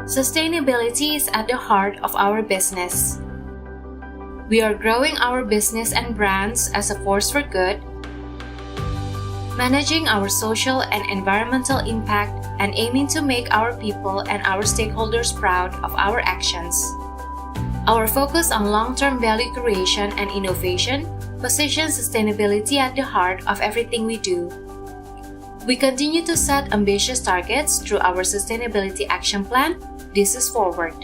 Sustainability is at the heart of our business. We are growing our business and brands as a force for good, managing our social and environmental impact, and aiming to make our people and our stakeholders proud of our actions. Our focus on long-term value creation and innovation positions sustainability at the heart of everything we do. We continue to set ambitious targets through our Sustainability Action Plan, This is Forward.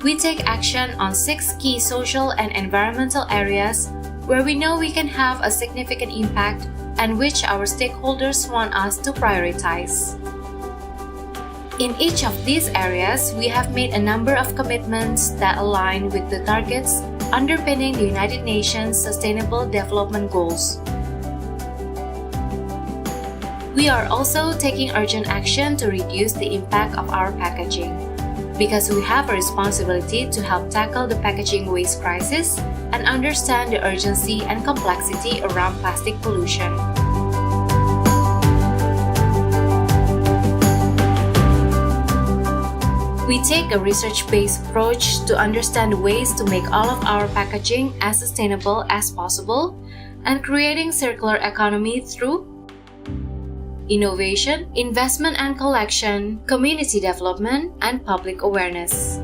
We take action on 6 key social and environmental areas where we know we can have a significant impact and which our stakeholders want us to prioritize. In each of these areas, we have made a number of commitments that align with the targets underpinning the United Nations Sustainable Development Goals. We are also taking urgent action to reduce the impact of our packaging, because we have a responsibility to help tackle the packaging waste crisis and understand the urgency and complexity around plastic pollution. We take a research-based approach to understand ways to make all of our packaging as sustainable as possible and creating circular economy through innovation, investment and collection, community development, and public awareness.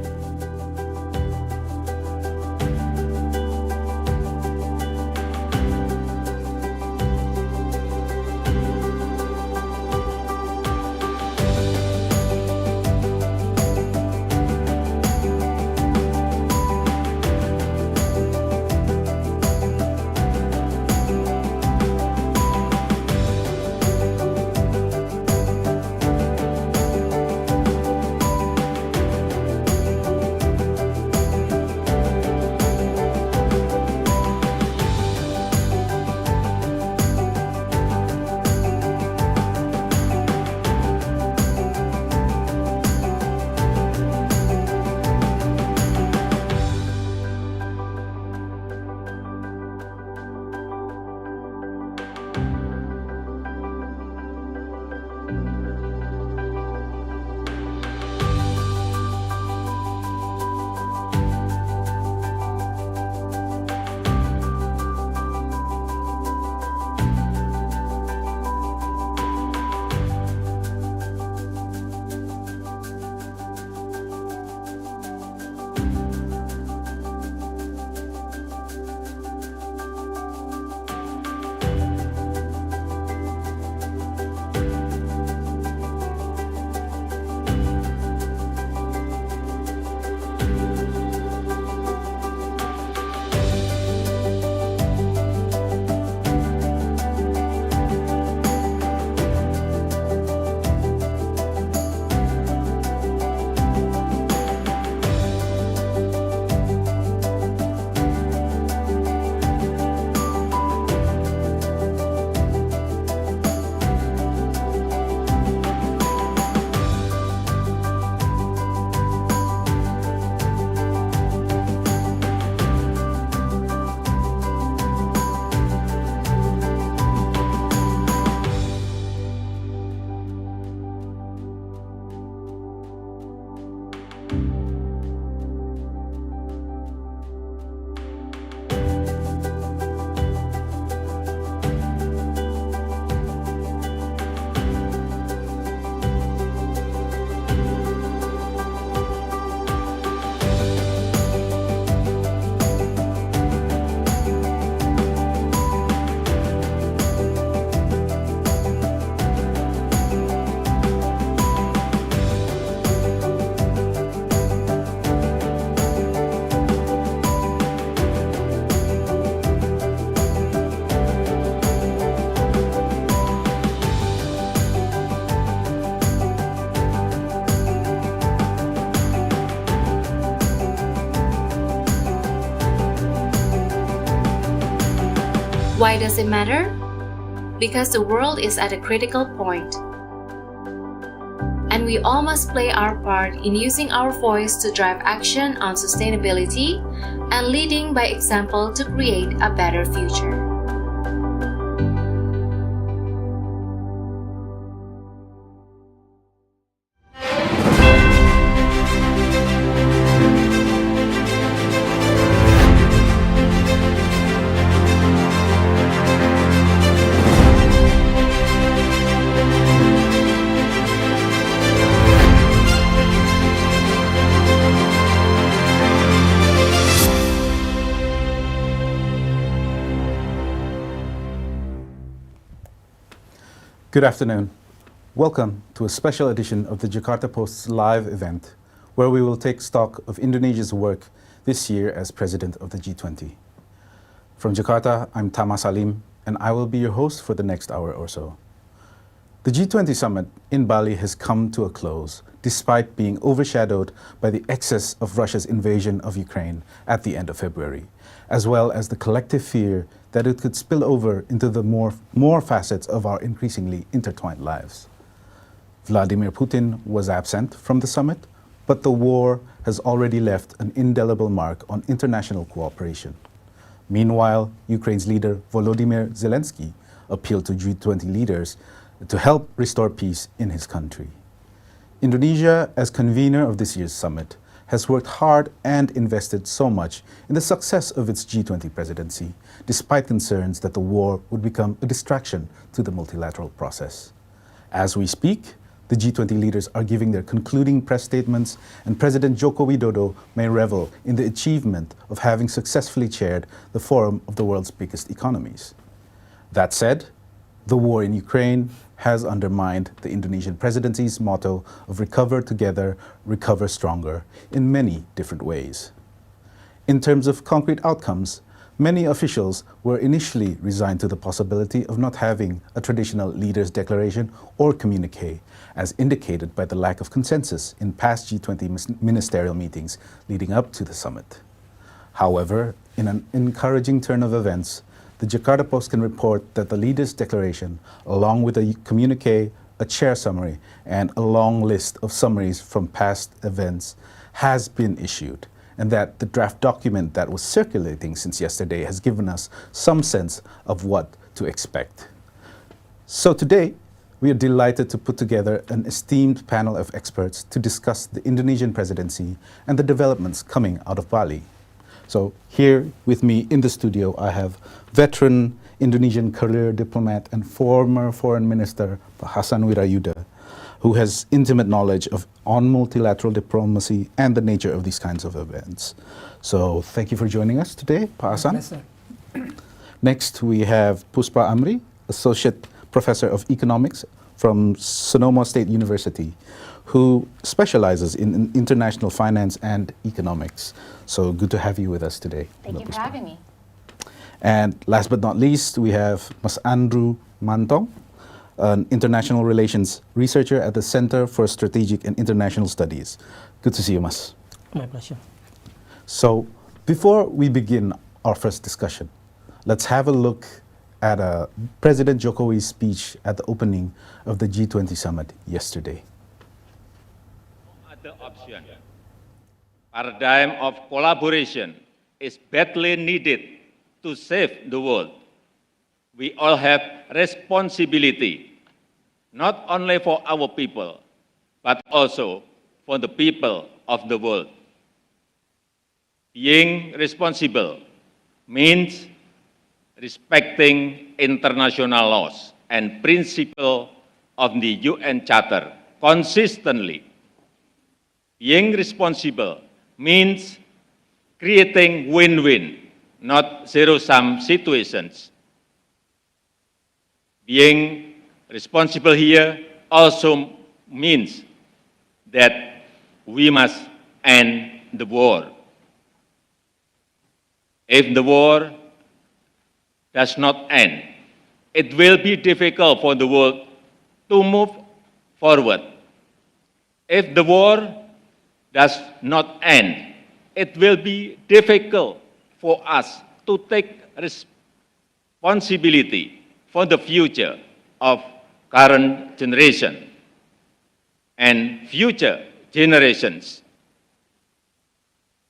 Why does it matter? Because the world is at a critical point, and we all must play our part in using our voice to drive action on sustainability and leading by example to create a better future. Good afternoon. Welcome to a special edition of the Jakarta Post's live event, where we will take stock of Indonesia's work this year as president of the G20. From Jakarta, I'm Tama Salim, and I will be your host for the next hour or so. The G20 summit in Bali has come to a close, despite being overshadowed by the excess of Russia's invasion of Ukraine at the end of February, as well as the collective fear that it could spill over into the more facets of our increasingly intertwined lives. Vladimir Putin was absent from the summit, but the war has already left an indelible mark on international cooperation. Meanwhile, Ukraine's leader Volodymyr Zelensky appealed to G20 leaders to help restore peace in his country. Indonesia, as convener of this year's summit, has worked hard and invested so much in the success of its G20 presidency, despite concerns that the war would become a distraction to the multilateral process. As we speak, the G20 leaders are giving their concluding press statements, and President Joko Widodo may revel in the achievement of having successfully chaired the forum of the world's biggest economies. That said, the war in Ukraine has undermined the Indonesian presidency's motto of recover together, recover stronger in many different ways. In terms of concrete outcomes, many officials were initially resigned to the possibility of not having a traditional leaders' declaration or communique, as indicated by the lack of consensus in past G20 ministerial meetings leading up to the summit. However, in an encouraging turn of events, the Jakarta Post can report that the leaders' declaration, along with a communique, a chair summary, and a long list of summaries from past events, has been issued, and that the draft document that was circulating since yesterday has given us some sense of what to expect. So today, we are delighted to put together an esteemed panel of experts to discuss the Indonesian presidency and the developments coming out of Bali. So here with me in the studio, I have veteran Indonesian career diplomat and former foreign minister Hasan Wirayuda, who has intimate knowledge on multilateral diplomacy and the nature of these kinds of events. So thank you for joining us today, Hasan. Yes, sir. Next, we have Puspa Amri, Associate Professor of Economics from Sonoma State University, who specializes in international finance and economics. So good to have you with us today. Thank you for having me. And last but not least, we have Mas Andrew Mantong, an international relations researcher at the Center for Strategic and International Studies. Good to see you, Mas. My pleasure. So before we begin our first discussion, let's have a look at President Jokowi's speech at the opening of the G20 summit yesterday. Other option. Paradigm of collaboration is badly needed to save the world. We all have responsibility, not only for our people, but also for the people of the world. Being responsible means respecting international laws and principles of the UN Charter consistently. Being responsible means creating win-win, not zero-sum situations. Being responsible here also means that we must end the war. If the war does not end, it will be difficult for the world to move forward. If the war does not end, it will be difficult for us to take responsibility for the future of current generation and future generations.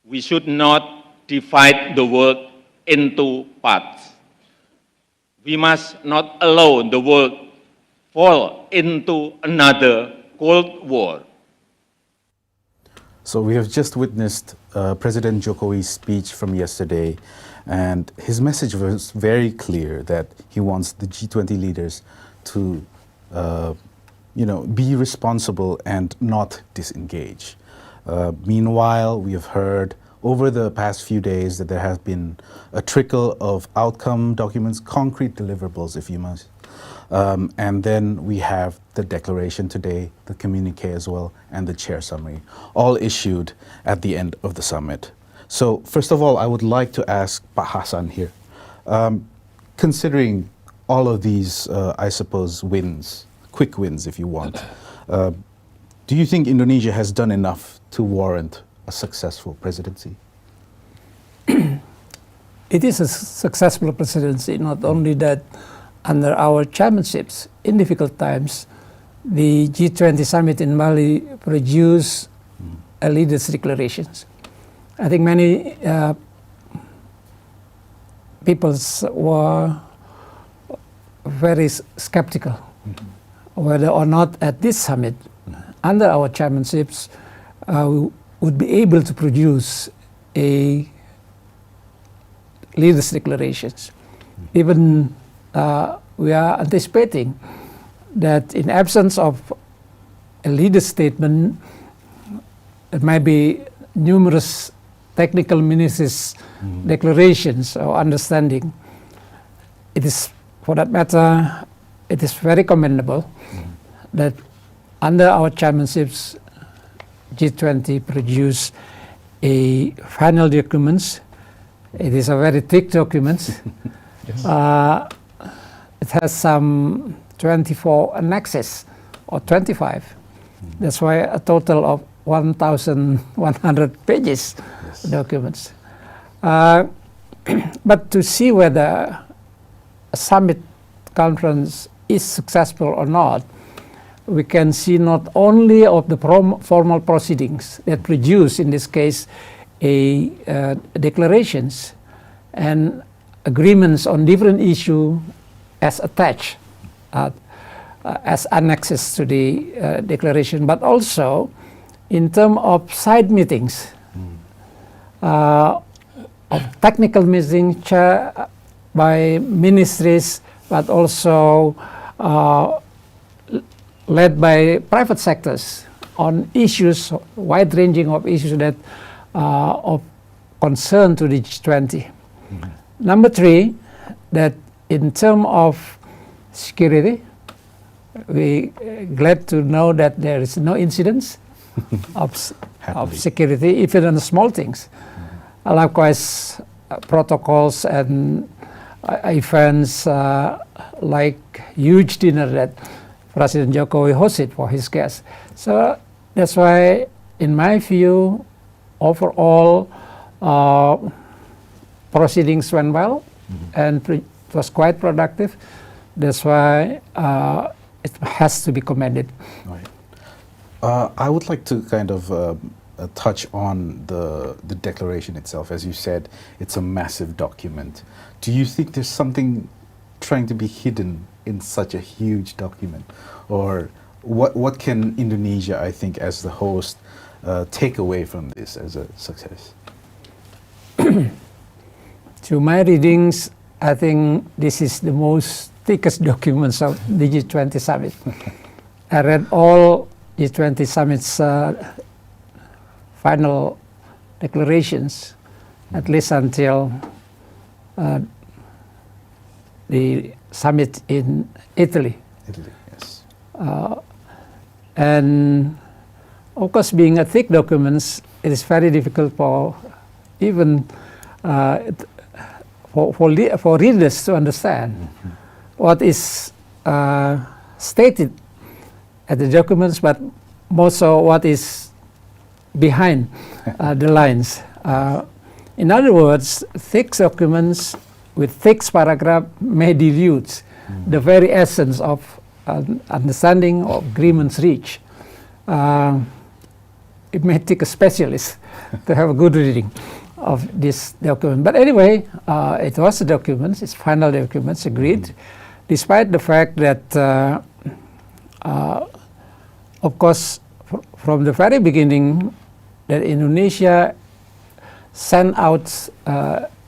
We should not divide the world into parts. We must not allow the world fall into another Cold War. So we have just witnessed President Jokowi's speech from yesterday, and his message was very clear that he wants the G20 leaders to, be responsible and not disengage. Meanwhile, we have heard over the past few days that there has been a trickle of outcome documents, concrete deliverables, if you must, And then we have the declaration today, the communique as well, and the chair summary, all issued at the end of the summit. So first of all, I would like to ask Pak Hasan here, considering all of these, I suppose, wins, quick wins if you want, do you think Indonesia has done enough to warrant a successful presidency? It is a successful presidency, not only that under our chairmanships in difficult times, the G20 summit in Bali produced a leaders' declarations. I think many people were very skeptical whether or not at this summit, under our chairmanships, we would be able to produce a leaders' declarations. Even we are anticipating that in absence of a leader's statement, there might be numerous technical ministers' declarations or understanding. It is, for that matter, it is very commendable that under our chairmanships, G20 produced a final documents. It is a very thick document. Yes. It has some 24 annexes, or 25. That's why a total of 1,100 pages. Yes. Documents. But to see whether a summit conference is successful or not, we can see not only of the formal proceedings that produce, in this case, declarations and agreements on different issues as attached, as annexes to the declaration, but also in terms of side meetings, of technical meetings chaired by ministries, but also led by private sectors on issues, wide-ranging of issues that of concern to the G20. Number three, that in terms of security, we glad to know that there is no incidents of security, even on the small things. Likewise, protocols and events like huge dinner that President Jokowi hosted for his guests. So that's why, in my view, overall proceedings went well, and it was quite productive. That's why it has to be commended. Right. I would like to kind of touch on the declaration itself. As you said, it's a massive document. Do you think there's something trying to be hidden in such a huge document? Or what can Indonesia, I think, as the host, take away from this as a success? To my readings, I think this is the most thickest documents of the G20 summit. I read all G20 summits final declarations, at least until the summit in Italy. Italy, yes. And of course, being a thick documents, it is very difficult for even for readers to understand what is stated at the documents, but more so what is behind the lines. In other words, thick documents with thick paragraph may dilute the very essence of understanding or agreements reached. It may take a specialist to have a good reading of this document. But anyway, it was a document, it's final documents agreed, despite the fact that, of course, from the very beginning, that Indonesia sent out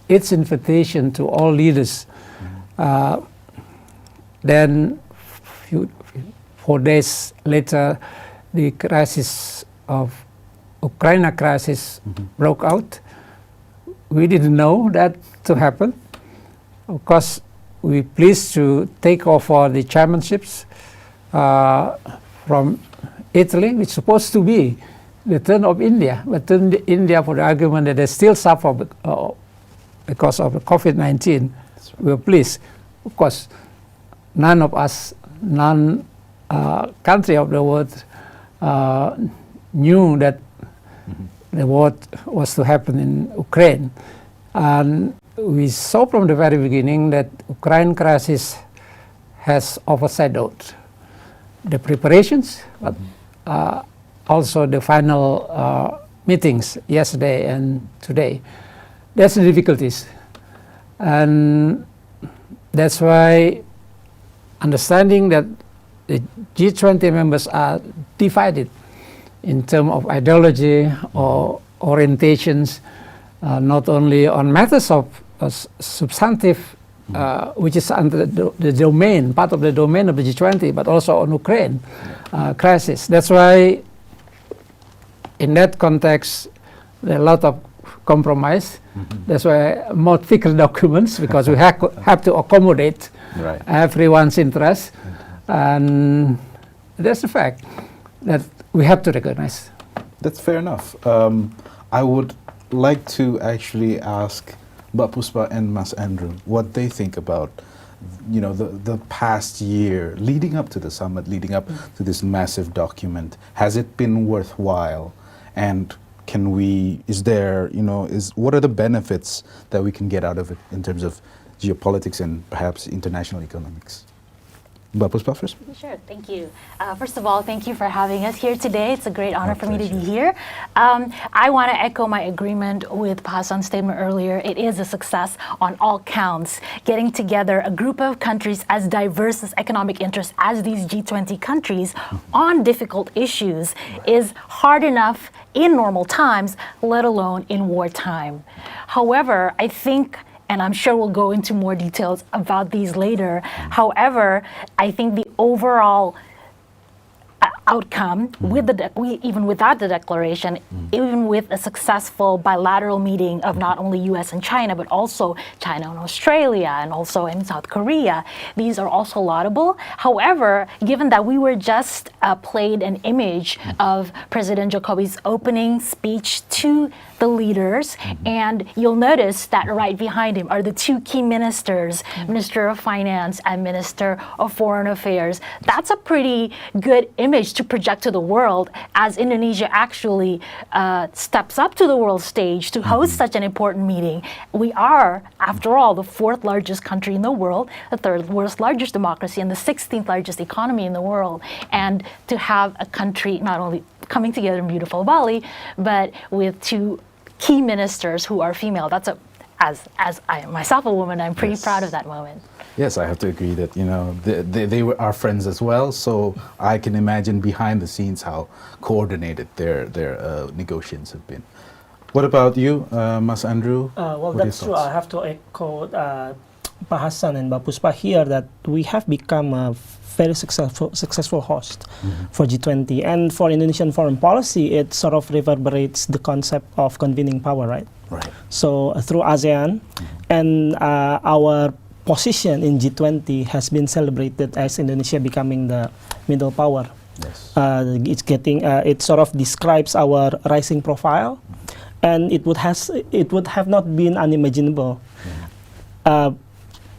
its invitation to all leaders. Then, 4 days later, the crisis of Ukraine crisis broke out. We didn't know that to happen. Of course, we're pleased to take over the chairmanships from Italy, which is supposed to be the turn of India, but turn India for the argument that they still suffer because of the COVID-19. Right. We're pleased. Of course, none country of the world knew that the war was to happen in Ukraine. And we saw from the very beginning that Ukraine crisis has overshadowed the preparations, but also the final meetings yesterday and today. That's the difficulties. And that's why understanding that the G20 members are divided in terms of ideology or orientations, not only on matters of substantive, which is under the domain, part of the domain of the G20, but also on Ukraine crisis. That's why, in that context, there are a lot of compromise. That's why more thicker documents, because we have to accommodate everyone's interest. And that's the fact that we have to recognize. That's fair enough. I would like to actually ask Mbak Puspa and Mas Andrew what they think about, the past year leading up to the summit, leading up to this massive document. Has it been worthwhile? And what are the benefits that we can get out of it in terms of geopolitics and perhaps international economics? Mbak Puspa first. Sure, thank you. First of all, thank you for having us here today. It's a great honor for me to be here. I want to echo my agreement with Pa Hassan's statement earlier. It is a success on all counts. Getting together a group of countries as diverse as economic interests as these G20 countries on difficult issues is hard enough in normal times, let alone in wartime. However, I think, and I'm sure we'll go into more details about these later. However, I think the overall outcome, even without the declaration, even with a successful bilateral meeting of not only US and China, but also China and Australia, and also in South Korea, these are also laudable. However, given that we were just played an image of President Jokowi's opening speech to the leaders, and you'll notice that right behind him are the two key ministers, Minister of Finance and Minister of Foreign Affairs. That's a pretty good image to project to the world as Indonesia actually steps up to the world stage to host such an important meeting. We are, after all, the fourth largest country in the world, the third world's largest democracy, and the 16th largest economy in the world. And to have a country not only coming together in beautiful Bali, but with two key ministers who are female. That's as I am myself a woman, I'm pretty proud of that moment. Yes, I have to agree that they were our friends as well. So I can imagine behind the scenes how coordinated their negotiations have been. What about you, Mas Andrew? Well, that's true. I have to echo Pa Hassan and Mbak Puspa here that we have become a very successful host for G20. And for Indonesian foreign policy, it sort of reverberates the concept of convening power, right? Right. So through ASEAN, and our position in G20 has been celebrated as Indonesia becoming the middle power. Yes. It sort of describes our rising profile, and it would have not been unimaginable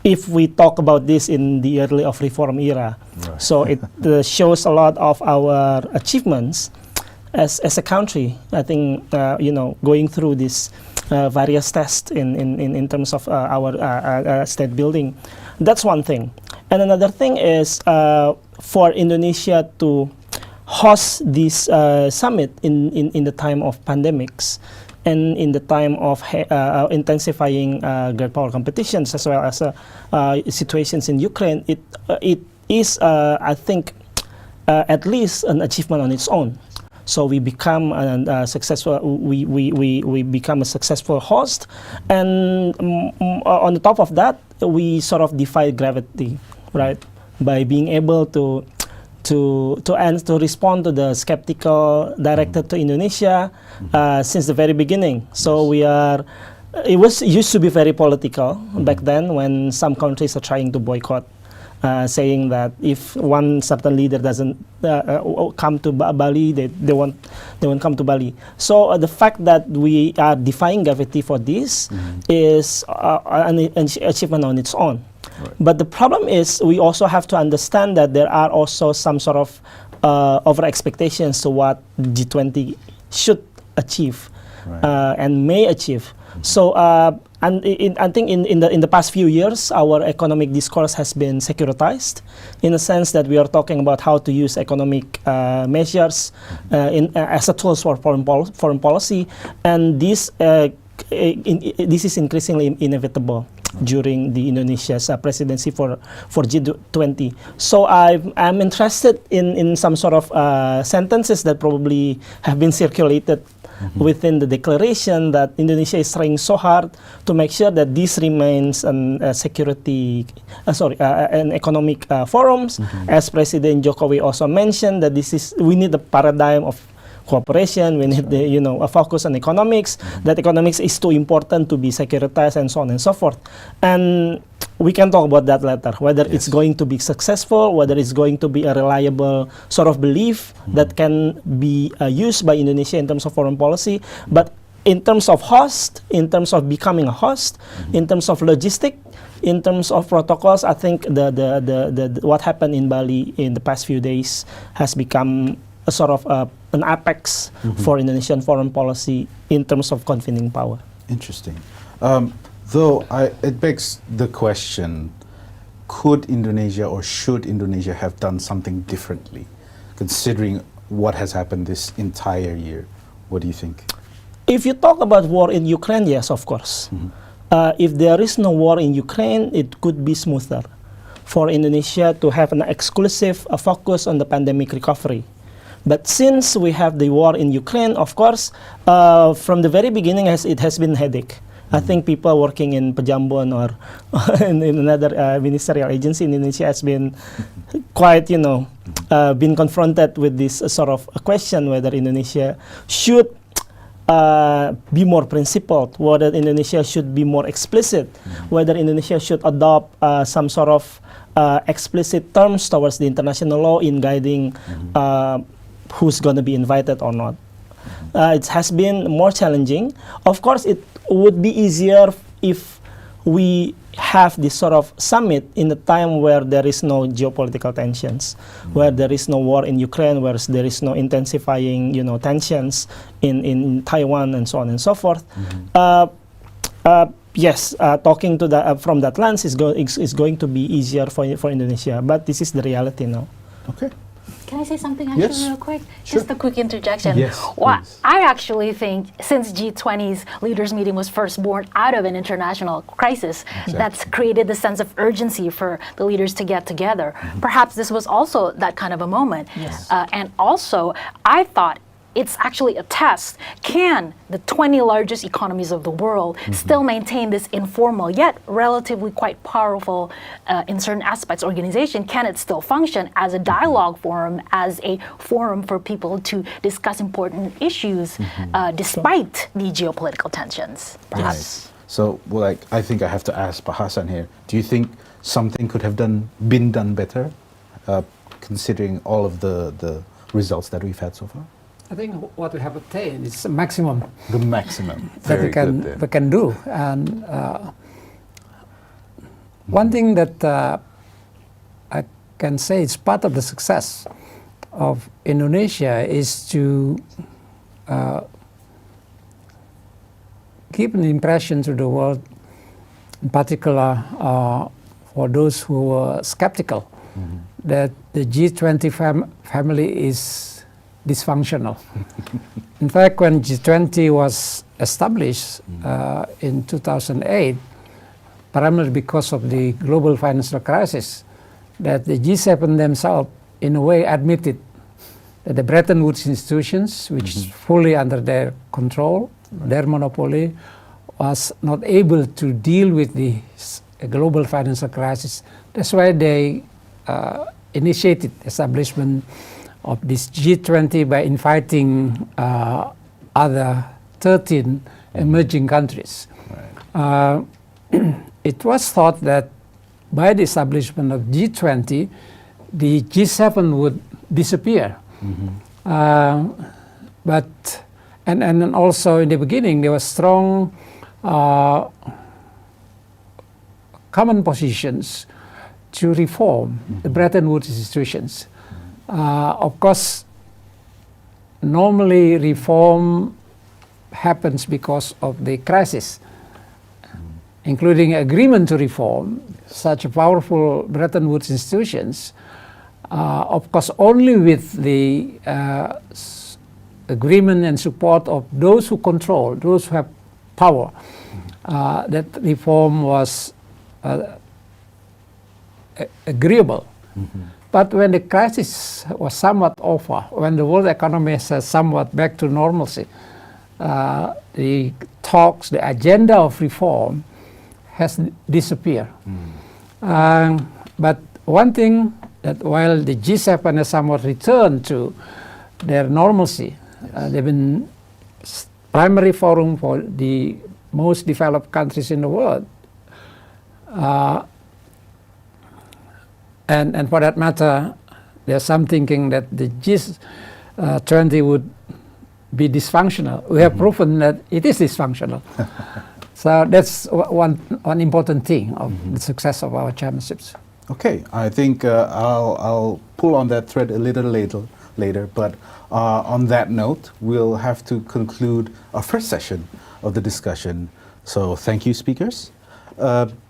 if we talk about this in the early of reform era. Right. So it shows a lot of our achievements as a country. I think going through this various tests in terms of our state building. That's one thing. And another thing is for Indonesia to host this summit in the time of pandemics and in the time of intensifying great power competitions, as well as situations in Ukraine. It is, I think, at least an achievement on its own. So we become a successful. We become a successful host, and on the top of that, we sort of defy gravity, right? By being able to respond to the skeptical directed to Indonesia since the very beginning. So we are it was used to be very political back then when some countries are trying to boycott, saying that if one certain leader doesn't come to Bali, they won't come to Bali. So the fact that we are defying gravity for this is an achievement on its own. Right. But the problem is we also have to understand that there are also some sort of over expectations to what G20 should achieve, right, and may achieve. So I think in the past few years, our economic discourse has been securitized, in the sense that we are talking about how to use economic measures as a tool for foreign policy, and this is increasingly inevitable during the Indonesia's presidency for G20. So I'm interested in some sort of sentences that probably have been circulated within the declaration, that Indonesia is trying so hard to make sure that this remains an economic forums. As President Jokowi also mentioned, that we need a paradigm of cooperation. We need a focus on economics. That economics is too important to be securitized, and so on and so forth. And we can talk about that later, whether it's going to be successful, whether it's going to be a reliable sort of belief that can be used by Indonesia in terms of foreign policy. But in terms of host, in terms of becoming a host, in terms of logistic, in terms of protocols, I think the what happened in Bali in the past few days has become a sort of an apex for Indonesian foreign policy in terms of convening power. Interesting. Though it begs the question, could Indonesia or should Indonesia have done something differently, considering what has happened this entire year? What do you think? If you talk about war in Ukraine, yes, of course. If there is no war in Ukraine, it could be smoother for Indonesia to have an exclusive focus on the pandemic recovery. But since we have the war in Ukraine, of course, from the very beginning, it has been a headache. I think people working in Pejambon or in another ministerial agency in Indonesia has been quite, been confronted with this sort of a question, whether Indonesia should be more principled, whether Indonesia should be more explicit, whether Indonesia should adopt some sort of explicit terms towards the international law in guiding who's going to be invited or not. It has been more challenging. Of course, it would be easier if we have this sort of summit in a time where there is no geopolitical tensions, where there is no war in Ukraine, where there is no intensifying, tensions in Taiwan, and so on and so forth. Yes, talking to from that lens is going to be easier for Indonesia, but this is the reality now. Okay. Can I say something actually real quick? Sure. Just a quick interjection. Yes, well, I actually think since G20's leaders meeting was first born out of an international crisis, that's created the sense of urgency for the leaders to get together. Perhaps this was also that kind of a moment. Yes. And also, I thought it's actually a test. Can the 20 largest economies of the world still maintain this informal yet relatively quite powerful in certain aspects organization? Can it still function as a dialogue forum, as a forum for people to discuss important issues despite the geopolitical tensions, perhaps? Yes. So, I think I have to ask Pak Hasan here, do you think something could have been done better, considering all of the results that we've had so far? I think what we have attained is the maximum. The maximum. That we can do. And one thing that I can say is part of the success of Indonesia is to give an impression to the world, in particular for those who were skeptical, that the G20 family is dysfunctional. In fact, when G20 was established in 2008, primarily because of the global financial crisis, that the G7 themselves, in a way, admitted that the Bretton Woods institutions, which is fully under their control, their monopoly, was not able to deal with the global financial crisis. That's why they initiated establishment of this G20 by inviting other 13 emerging countries. It was thought that by the establishment of G20, the G7 would disappear. But and also in the beginning there was strong common positions to reform the Bretton Woods institutions. Of course, normally reform happens because of the crisis, including agreement to reform such powerful Bretton Woods institutions. Of course, only with the agreement and support of those who control, those who have power, that reform was agreeable. But when the crisis was somewhat over, when the world economy is somewhat back to normalcy, the talks, the agenda of reform has disappeared. But one thing, that while the G7 has somewhat returned to their normalcy, they've been primary forum for the most developed countries in the world. And for that matter, there's some thinking that the G20 would be dysfunctional. We have proven that it is dysfunctional. So that's one important thing of the success of our championships. Okay, I think I'll pull on that thread a little later, but on that note, we'll have to conclude our first session of the discussion. So thank you, speakers.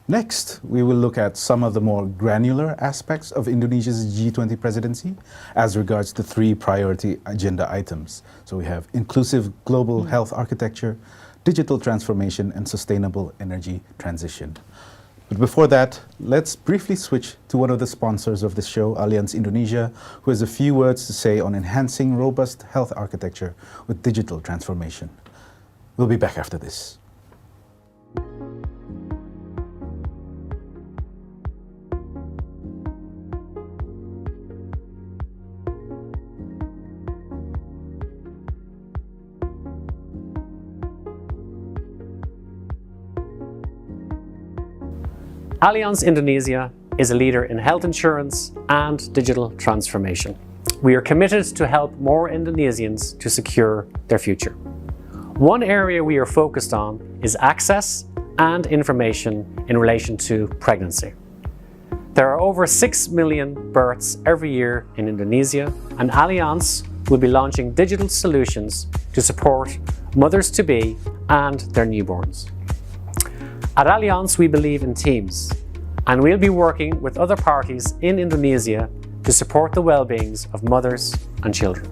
Next, we will look at some of the more granular aspects of Indonesia's G20 presidency as regards the 3 priority agenda items. So we have inclusive global health architecture, digital transformation, and sustainable energy transition. But before that, let's briefly switch to one of the sponsors of this show, Allianz Indonesia, who has a few words to say on enhancing robust health architecture with digital transformation. We'll be back after this. Allianz Indonesia is a leader in health insurance and digital transformation. We are committed to help more Indonesians to secure their future. One area we are focused on is access and information in relation to pregnancy. There are over 6 million births every year in Indonesia, and Allianz will be launching digital solutions to support mothers-to-be and their newborns. At Allianz, we believe in teams, and we'll be working with other parties in Indonesia to support the well-beings of mothers and children.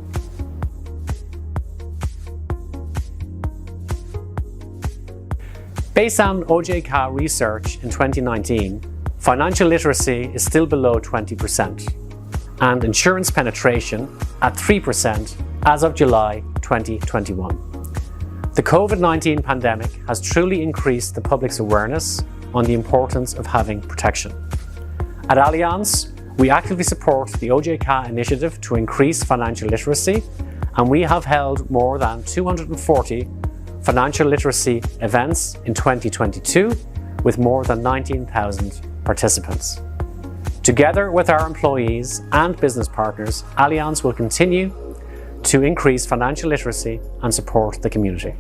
Based on OJK research in 2019, financial literacy is still below 20%, and insurance penetration at 3% as of July 2021. The COVID-19 pandemic has truly increased the public's awareness on the importance of having protection. At Allianz, we actively support the OJK initiative to increase financial literacy, and we have held more than 240 financial literacy events in 2022 with more than 19,000 participants. Together with our employees and business partners, Allianz will continue to increase financial literacy and support the community.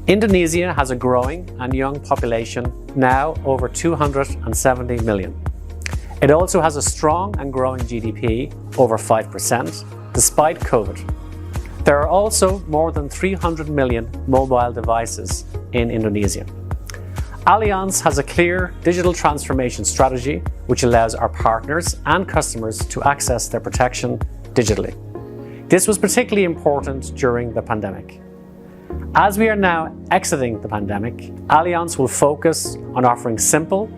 Indonesia has a growing and young population, now over 270 million. It also has a strong and growing GDP, over 5%, despite COVID. There are also more than 300 million mobile devices in Indonesia. Allianz has a clear digital transformation strategy which allows our partners and customers to access their protection digitally. This was particularly important during the pandemic. As we are now exiting the pandemic, Allianz will focus on offering simple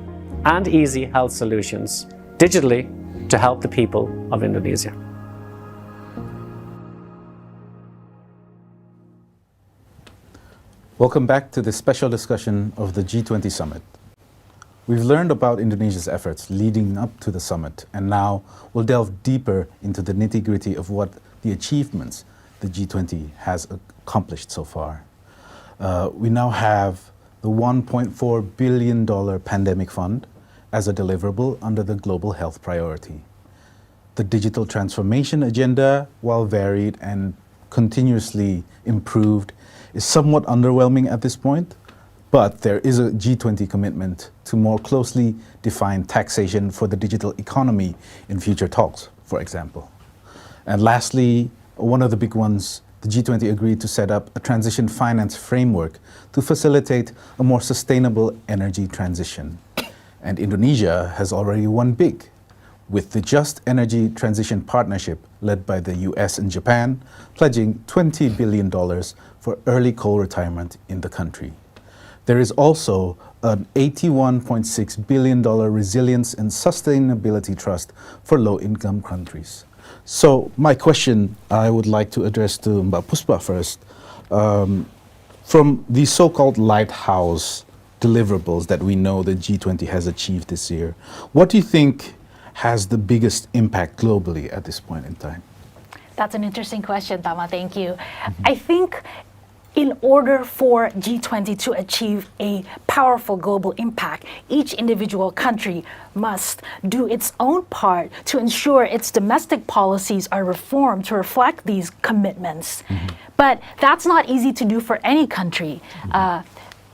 and easy health solutions digitally to help the people of Indonesia. Welcome back to this special discussion of the G20 Summit. We've learned about Indonesia's efforts leading up to the summit, and now we'll delve deeper into the nitty-gritty of what the achievements the G20 has accomplished so far. We now have the $1.4 billion pandemic fund as a deliverable under the global health priority. The digital transformation agenda, while varied and continuously improved, is somewhat underwhelming at this point, but there is a G20 commitment to more closely define taxation for the digital economy in future talks, for example. And lastly, one of the big ones, the G20 agreed to set up a transition finance framework to facilitate a more sustainable energy transition. And Indonesia has already won big, with the Just Energy Transition Partnership led by the US and Japan pledging $20 billion for early coal retirement in the country. There is also an $81.6 billion Resilience and Sustainability Trust for low-income countries. So my question I would like to address to Mbak Puspa first. From the so-called lighthouse deliverables that we know the G20 has achieved this year, what do you think has the biggest impact globally at this point in time? That's an interesting question, Tama. Thank you. I think in order for G20 to achieve a powerful global impact, each individual country must do its own part to ensure its domestic policies are reformed to reflect these commitments. But that's not easy to do for any country.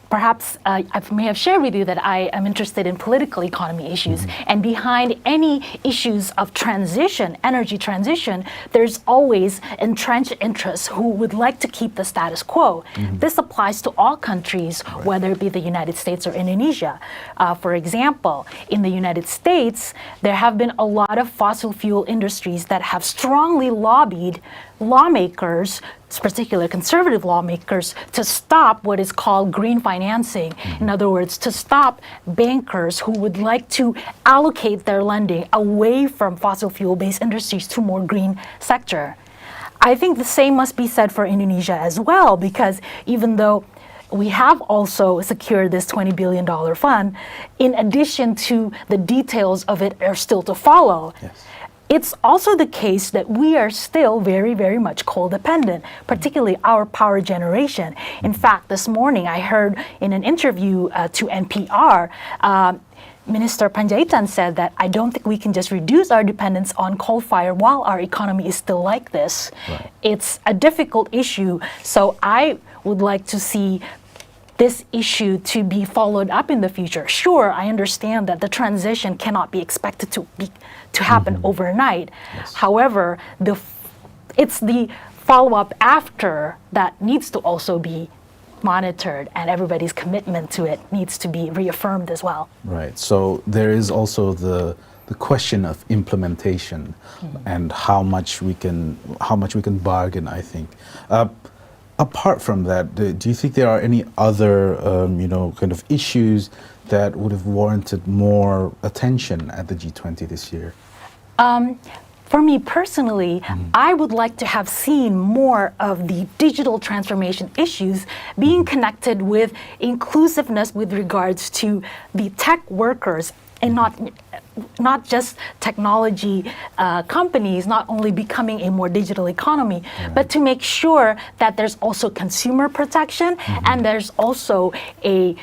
Perhaps I may have shared with you that I am interested in political economy issues. And behind any issues of transition, energy transition, there's always entrenched interests who would like to keep the status quo. This applies to all countries, whether it be the United States or Indonesia. For example, in the United States, there have been a lot of fossil fuel industries that have strongly lobbied lawmakers, particularly conservative lawmakers, to stop what is called green financing. In other words, to stop bankers who would like to allocate their lending away from fossil fuel-based industries to more green sector. I think the same must be said for Indonesia as well, because even though we have also secured this $20 billion fund, in addition to the details of it are still to follow. It's also the case that we are still very, very much coal dependent, particularly our power generation. In fact, this morning I heard in an interview to NPR, Minister Panjaitan said that I don't think we can just reduce our dependence on coal fire while our economy is still like this. It's a difficult issue, so I would like to see this issue to be followed up in the future. Sure, I understand that the transition cannot be expected to happen overnight. However, it's the follow-up after that needs to also be monitored, and everybody's commitment to it needs to be reaffirmed as well. Right. So there is also the question of implementation and how much we can bargain, I think. Apart from that, do you think there are any other, kind of issues that would have warranted more attention at the G20 this year? For me personally, I would like to have seen more of the digital transformation issues being connected with inclusiveness with regards to the tech workers, and not just technology companies not only becoming a more digital economy, but to make sure that there's also consumer protection and there's also a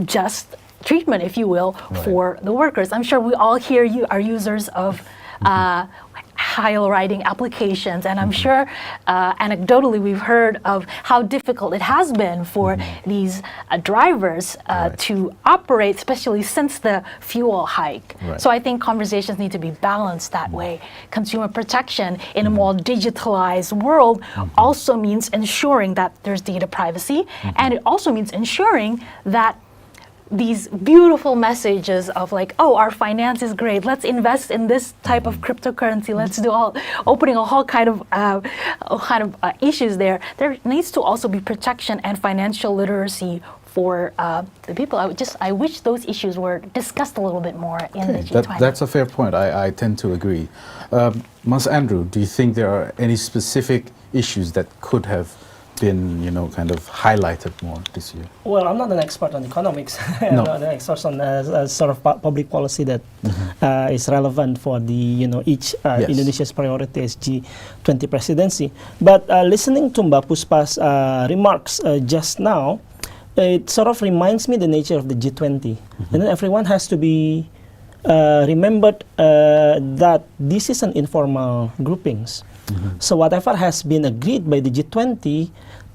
just treatment, if you will, for the workers. I'm sure we all here are users of high riding applications, and I'm sure anecdotally we've heard of how difficult it has been for these drivers to operate, especially since the fuel hike. So I think conversations need to be balanced that way. Consumer protection in a more digitalized world also means ensuring that there's data privacy, and it also means ensuring that these beautiful messages of like, oh, our finance is great, let's invest in this type of cryptocurrency, let's do opening a whole kind of issues there. There needs to also be protection and financial literacy for the people. I wish those issues were discussed a little bit more in the G20. That's a fair point. I tend to agree. Mas Andrew, do you think there are any specific issues that could have been, kind of highlighted more this year? Well, I'm not an expert on economics. No. I'm not an expert on sort of public policy that is relevant for the each Yes. Indonesia's priority as G20 presidency. But listening to Mbak Puspa's remarks just now, it sort of reminds me the nature of the G20, and then everyone has to be remembered that this is an informal groupings. So whatever has been agreed by the G20,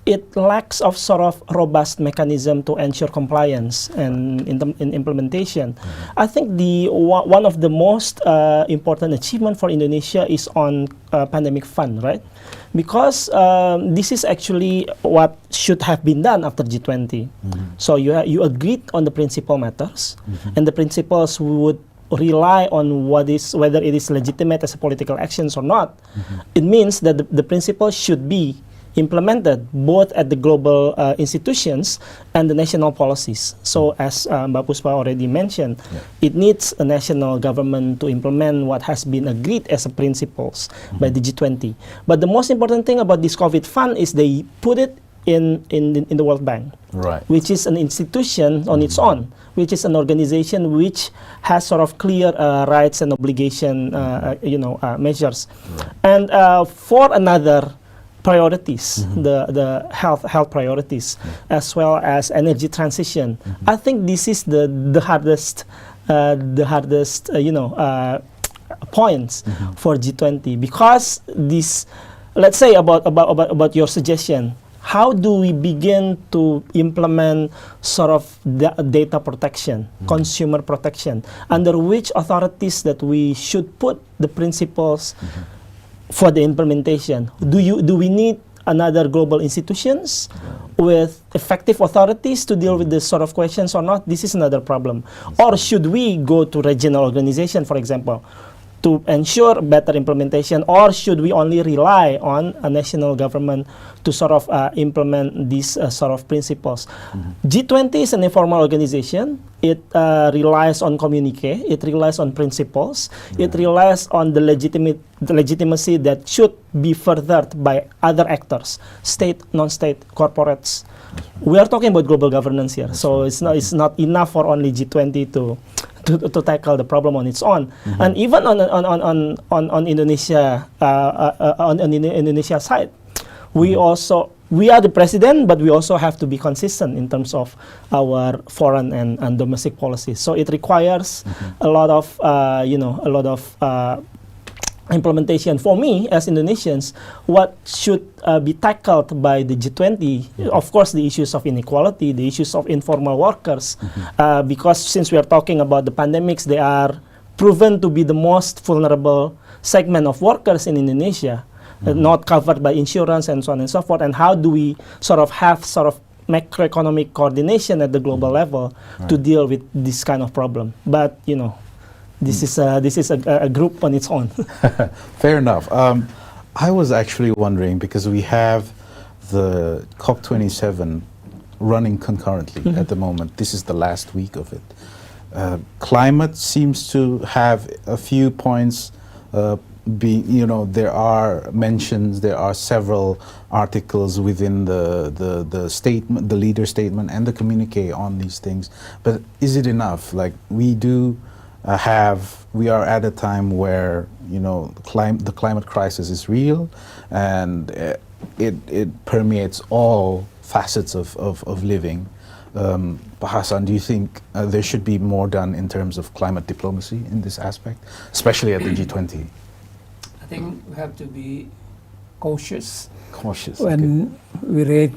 it lacks of sort of robust mechanism to ensure compliance and in implementation. I think the one of the most important achievement for Indonesia is on pandemic fund, right? Because this is actually what should have been done after G20. So you agreed on the principal matters, and the principles would rely on whether it is legitimate as a political actions or not. It means that the principles should be implemented both at the global institutions and the national policies. So as Mbak Puspa already mentioned, it needs a national government to implement what has been agreed as a principles by the G20. But the most important thing about this COVID fund is they put it in the World Bank, Right. which is an institution on its own, which is an organization which has sort of clear rights and obligation, measures. And for another priorities, the health priorities, as well as energy transition, I think this is the hardest points for G20, because this, let's say about your suggestion. How do we begin to implement sort of data protection, consumer protection, under which authorities that we should put the principles for the implementation? Do we need another global institutions with effective authorities to deal with this sort of questions or not? This is another problem. Or should we go to regional organization, for example, to ensure better implementation, or should we only rely on a national government to sort of implement these sort of principles? G20 is an informal organization. It relies on communique. It relies on principles. It relies on the legitimacy that should be furthered by other actors, state, non-state, corporates. We are talking about global governance here, so it's not enough for only G20 to tackle the problem on its own. And even on Indonesia, on Indonesia side, we are the president, but we also have to be consistent in terms of our foreign and domestic policies. So it requires a lot of implementation. For me, as Indonesians, what should be tackled by the G20, of course, the issues of inequality, the issues of informal workers, because since we are talking about the pandemics, they are proven to be the most vulnerable segment of workers in Indonesia, not covered by insurance and so on and so forth. And how do we sort of have sort of macroeconomic coordination at the global level to deal with this kind of problem? But, this is a group on its own. Fair enough. I was actually wondering, because we have the COP27 running concurrently at the moment. This is the last week of it. Climate seems to have a few points there are mentions, there are several articles within the statement, the leader statement and the communique on these things. But is it enough? Like, we are at a time where the climate crisis is real, and it permeates all facets of living. Pak Hassan, do you think there should be more done in terms of climate diplomacy in this aspect, especially at the G20? I think we have to be cautious when we read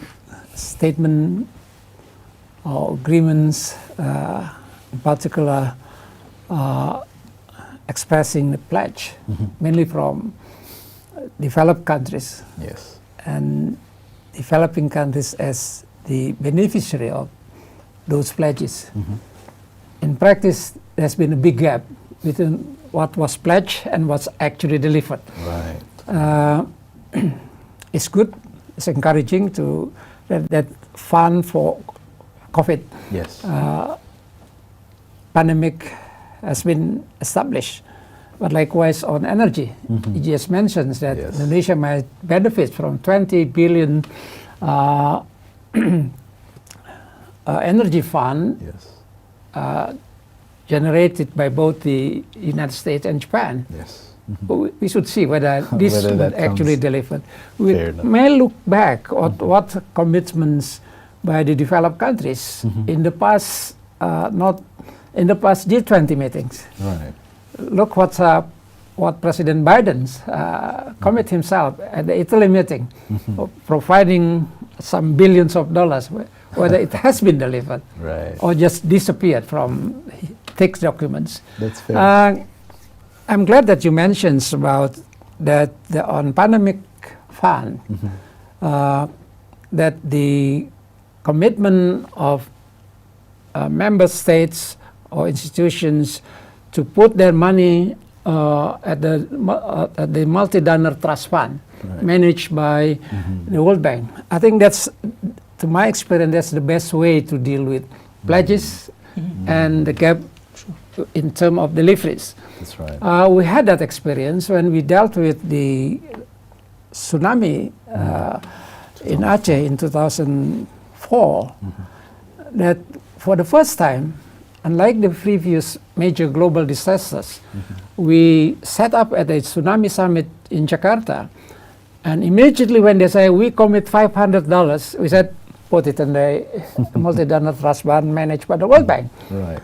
statement or agreements, in particular expressing the pledge, mainly from developed countries. Yes. And developing countries as the beneficiary of those pledges. In practice, there's been a big gap between what was pledged and what's actually delivered. Right. It's good, it's encouraging to that fund for COVID pandemic has been established. But likewise on energy, he just mentions that Indonesia might benefit from 20 billion uh, energy fund Yes. generated by both the United States and Japan. Yes. We should see whether this Whether would that actually comes deliver. We fair enough. may look back at what commitments by the developed countries in the past, not in the past G20 meetings. Right. Look what President Biden's commit himself at the Italy meeting, of providing some billions of dollars, whether it has been delivered Right. or just disappeared from text documents. That's fair. I'm glad that you mentioned about that on pandemic fund, that the commitment of member states or institutions to put their money at the multi-donor trust fund managed by the World Bank. I think that's, to my experience, that's the best way to deal with pledges and the gap in terms of deliveries. That's right. We had that experience when we dealt with the tsunami in Aceh in 2004, that for the first time, unlike the previous major global disasters, we set up at a tsunami summit in Jakarta, and immediately when they say we commit $500, we said put it in the multi-donor trust fund managed by the World Bank. Right.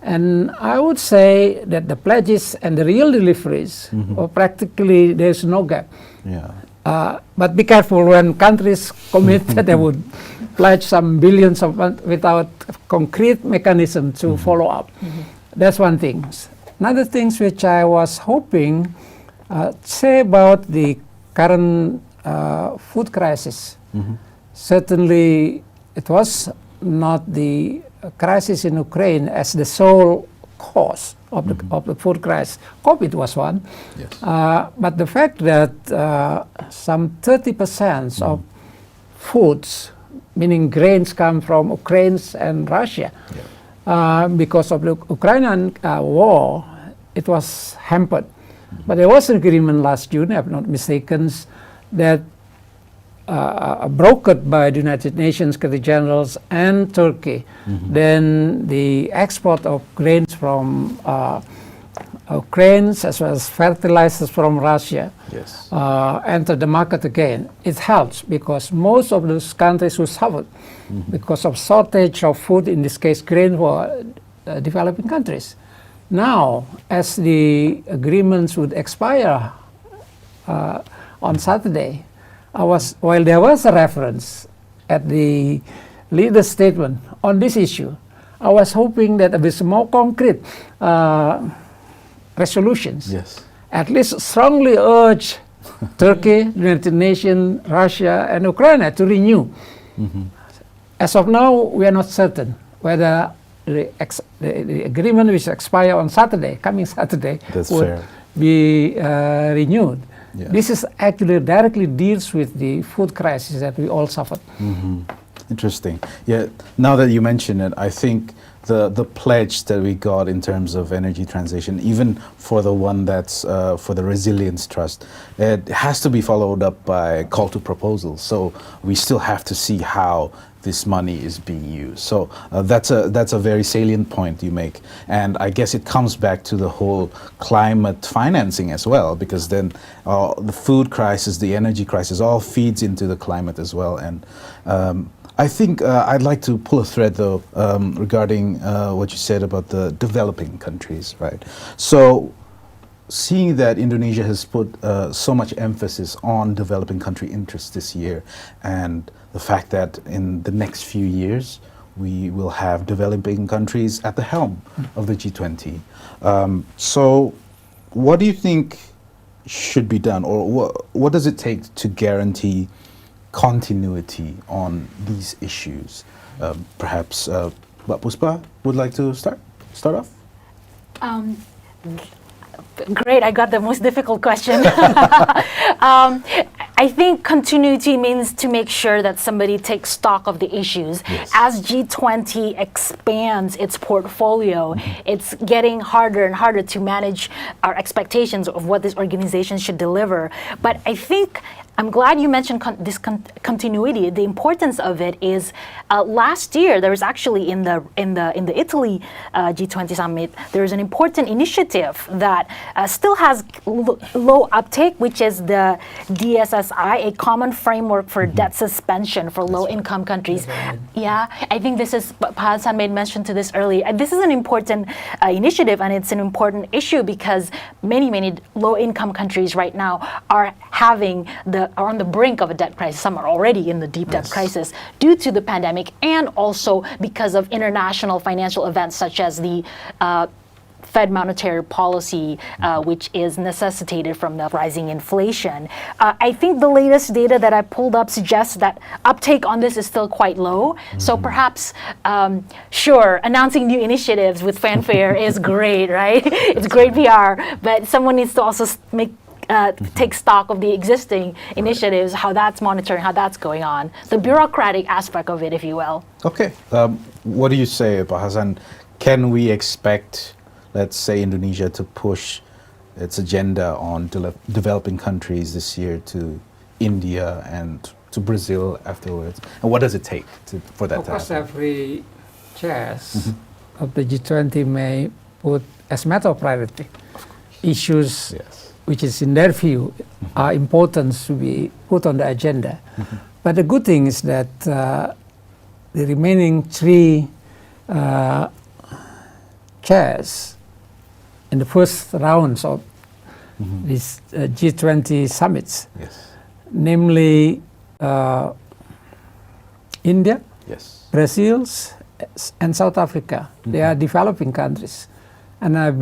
And I would say that the pledges and the real deliveries, or practically there's no gap. Yeah. But be careful when countries commit that they would pledge some billions of without concrete mechanism to follow up. That's one thing. Another thing which I was hoping say about the current food crisis. Certainly, it was not the crisis in Ukraine as the sole cause of the food crisis. COVID was one. Yes. But the fact that some 30% of foods, meaning grains, come from Ukraine and Russia, because of the Ukrainian war, it was hampered. But there was an agreement last June, if I'm not mistaken, that brokered by the United Nations Secretary Generals and Turkey, then the export of grains from Ukraine as well as fertilizers from Russia Yes. enter the market again. It helps because most of those countries who suffered because of shortage of food, in this case grain, for developing countries. Now, as the agreements would expire on Saturday, while there was a reference at the leader statement on this issue, I was hoping that with more concrete resolutions, Yes. at least strongly urge Turkey, the United Nations, Russia, and Ukraine to renew. As of now, we are not certain whether the agreement which expire on Saturday, coming Saturday, That's would fair. be renewed. Yeah. This is actually directly deals with the food crisis that we all suffered. Interesting. Yeah. Now that you mention it, I think the pledge that we got in terms of energy transition, even for the one that's for the Resilience Trust, it has to be followed up by a call to proposals. So we still have to see how this money is being used. So that's a very salient point you make, and I guess it comes back to the whole climate financing as well, because then the food crisis, the energy crisis, all feeds into the climate as well. And I think I'd like to pull a thread though regarding what you said about the developing countries, right? So seeing that Indonesia has put so much emphasis on developing country interests this year, and the fact that in the next few years we will have developing countries at the helm of the G20. So what do you think should be done, or what does it take to guarantee continuity on these issues? Perhaps Mbak Puspa would like to start off? Great, I got the most difficult question. I think continuity means to make sure that somebody takes stock of the issues. Yes. As G20 expands its portfolio, it's getting harder and harder to manage our expectations of what this organization should deliver. But I think I'm glad you mentioned this continuity. The importance of it is last year there was actually in the Italy G20 summit there is an important initiative that still has low uptake, which is the DSSI, a common framework for debt suspension for low-income countries. Yeah, I think this is Hassan made mention to this earlier. This is an important initiative, and it's an important issue because many low-income countries right now are on the brink of a debt crisis. Some are already in the deep debt crisis due to the pandemic, and also because of international financial events such as the Fed monetary policy, which is necessitated from the rising inflation. I think the latest data that I pulled up suggests that uptake on this is still quite low. So perhaps, sure, announcing new initiatives with fanfare is great, right? It's great PR, but someone needs to also take stock of the existing initiatives, how that's monitoring, how that's going on, the bureaucratic aspect of it, if you will. Okay. What do you say, Hassan? Can we expect, let's say, Indonesia to push its agenda on developing countries this year to India and to Brazil afterwards? And what does it take for that to happen? Of course, every chairs of the G20 may put as matter of priority issues which is in their view are important to be put on the agenda. But the good thing is that the remaining three chairs in the first rounds of these G20 summits, namely India, Brazil, and South Africa. They are developing countries. And I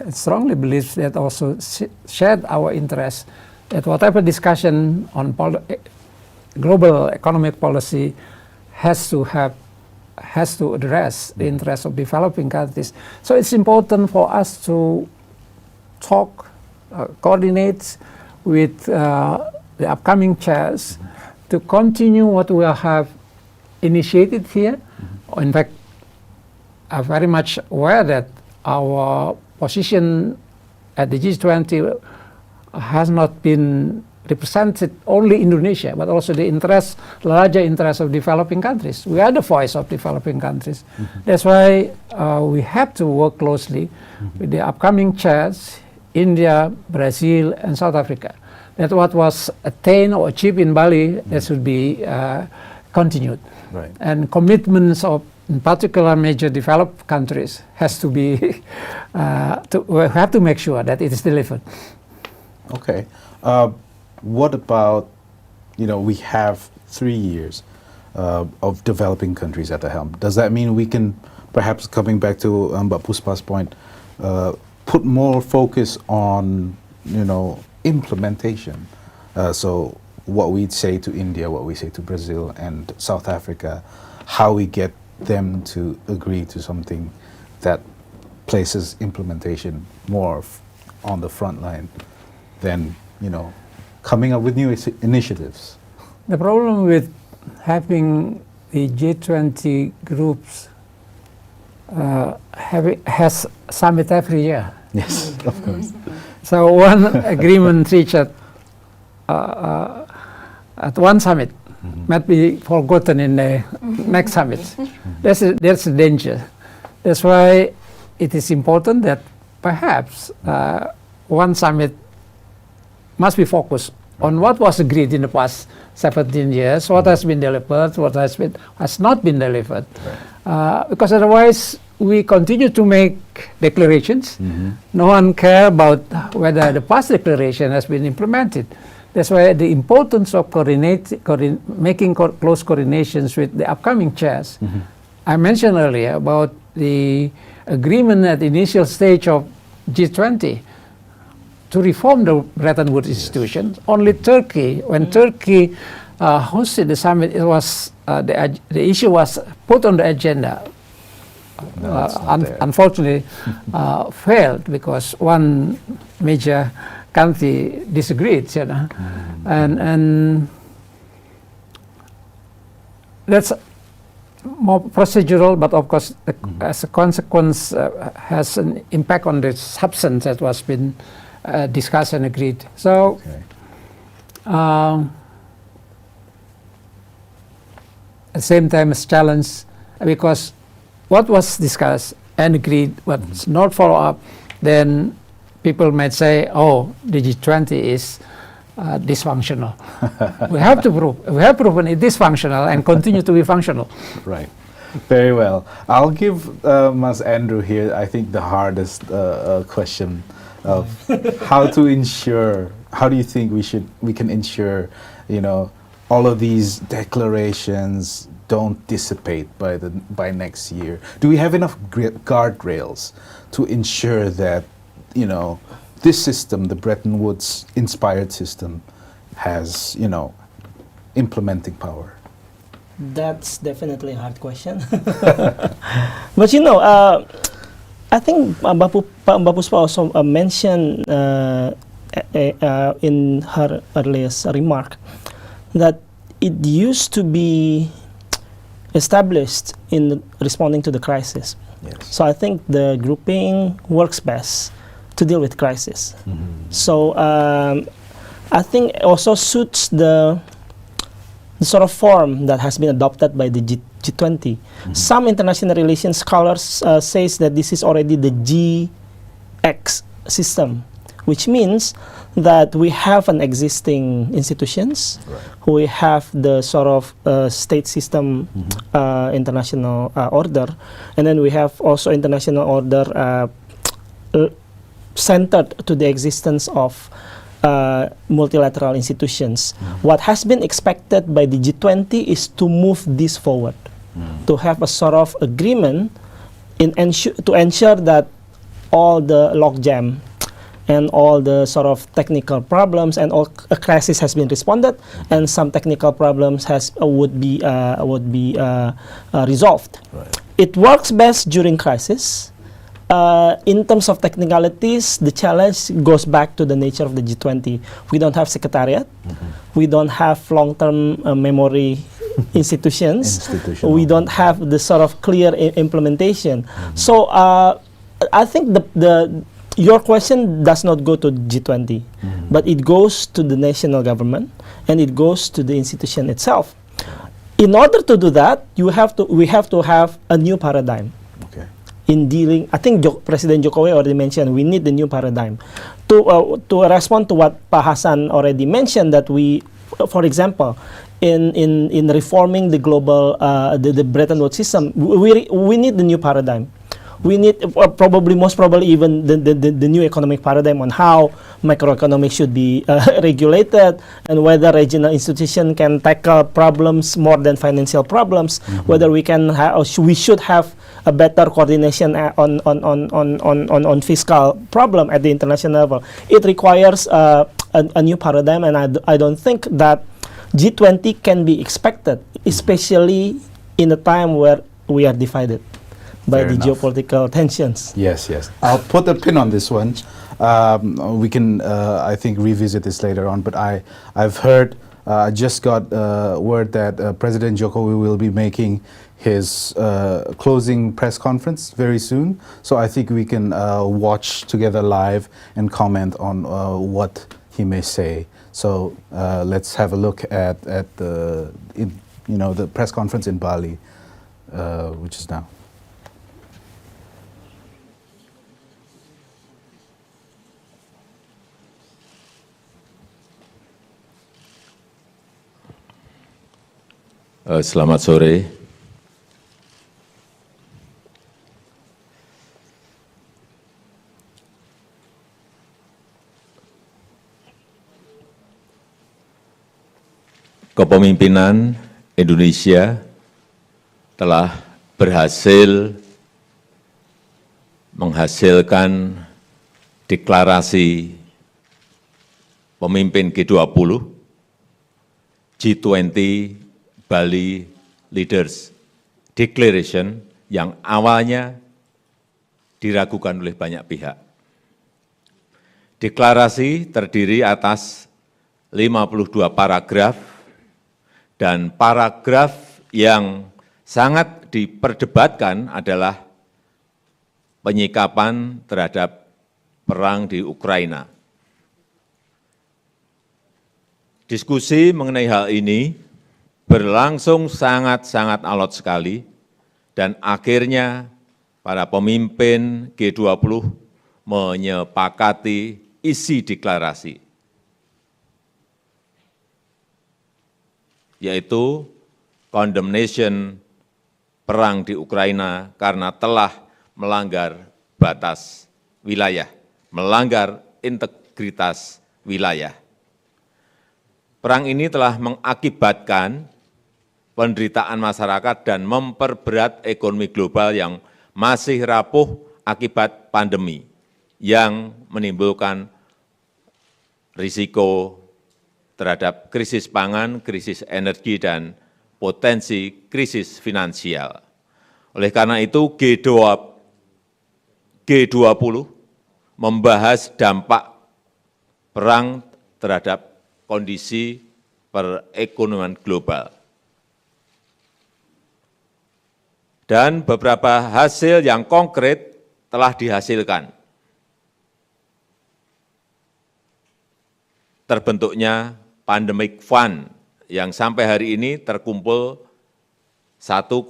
strongly believe that also shared our interest that whatever discussion on global economic policy has to address the interests of developing countries. So it's important for us to talk, coordinate with the upcoming chairs to continue what we have initiated here. In fact, I'm very much aware that our position at the G20 has not been represented only Indonesia, but also the larger interests of developing countries. We are the voice of developing countries. That's why we have to work closely with the upcoming chairs, India, Brazil, and South Africa. That what was attained or achieved in Bali, that should be continued. Right. And commitments of, in particular, major developed countries has to be, we have to make sure that it is delivered. Okay. What about, we have 3 years of developing countries at the helm. Does that mean we can, perhaps coming back to Mbak Puspa's point, put more focus on, implementation? So what we say to India, what we say to Brazil and South Africa, how we get them to agree to something that places implementation more on the front line than, coming up with new initiatives. The problem with having the G20 groups has summit every year. Yes, of course. So one agreement reached at one summit might be forgotten in the next summit. That's a danger. That's why it is important that perhaps one summit must be focused on what was agreed in the past 17 years, what has been delivered, what has not been delivered. Because otherwise, we continue to make declarations. No one cares about whether the past declaration has been implemented. That's why the importance of making close coordinations with the upcoming chairs. I mentioned earlier about the agreement at the initial stage of G20 to reform the Bretton Woods institutions. Only Turkey, when Turkey hosted the summit, it was the issue was put on the agenda. Unfortunately, failed because one major country disagreed, and that's more procedural, but of course, as a consequence, has an impact on the substance that was been discussed and agreed. So, at the same time as challenge, because what was discussed and agreed, what's not follow up, then people might say, oh, the G20 is dysfunctional. We have proven it dysfunctional and continue to be functional. Right. Very well. I'll give Mas Andrew here, I think, the hardest question of how to ensure, how do you think we can ensure, all of these declarations don't dissipate by next year? Do we have enough guardrails to ensure that, this system, the Bretton Woods inspired system, has, implementing power? That's definitely a hard question. But I think Mbak Puspa also mentioned in her earliest remark that it used to be established in responding to the crisis. Yes. So I think the grouping works best to deal with crisis. So I think it also suits the sort of form that has been adopted by the G20. Some international relations scholars says that this is already the GX system, which means that we have an existing institutions, we have the sort of state system international order, and then we have also international order centered to the existence of multilateral institutions. What has been expected by the G20 is to move this forward, to have a sort of agreement to ensure that all the logjam and all the sort of technical problems and all a crisis has been responded, and some technical problems would be resolved. Right. It works best during crisis. In terms of technicalities, the challenge goes back to the nature of the G20. We don't have secretariat. We don't have long-term memory institutions. We don't have the sort of clear implementation. So I think your question does not go to G20, but it goes to the national government and it goes to the institution itself. In order to do that, we have to have a new paradigm. Okay. In dealing, I think President Jokowi already mentioned we need the new paradigm to respond to what Pak Hasan already mentioned, that we, for example, in reforming the global the Bretton Woods system, we need the new paradigm. We need most probably even the new economic paradigm on how macroeconomics should be regulated, and whether regional institutions can tackle problems more than financial problems. Whether we should have a better coordination on fiscal problem at the international level. It requires a new paradigm, and I don't think that G20 can be expected, especially in a time where we are divided by the geopolitical tensions. Yes. I'll put a pin on this one. We can, I think, revisit this later on. But I've heard, I just got word that President Jokowi will be making his closing press conference very soon. So I think we can watch together live and comment on what he may say. So let's have a look at the press conference in Bali, which is now. Selamat sore. Kepemimpinan Indonesia telah berhasil menghasilkan deklarasi pemimpin G20, G20 Bali Leaders Declaration yang awalnya diragukan oleh banyak pihak. Deklarasi terdiri atas 52 paragraf, dan paragraf yang sangat diperdebatkan adalah penyikapan terhadap perang di Ukraina. Diskusi mengenai hal ini berlangsung sangat-sangat alot sekali, dan akhirnya para pemimpin G20 menyepakati isi deklarasi, yaitu condemnation perang di Ukraina karena telah melanggar batas wilayah, melanggar integritas wilayah. Perang ini telah mengakibatkan penderitaan masyarakat dan memperberat ekonomi global yang masih rapuh akibat pandemi, yang menimbulkan risiko terhadap krisis pangan, krisis energi, dan potensi krisis finansial. Oleh karena itu, G20 membahas dampak perang terhadap kondisi perekonomian global. Dan beberapa hasil yang konkret telah dihasilkan. Terbentuknya Pandemic Fund yang sampai hari ini terkumpul 1,5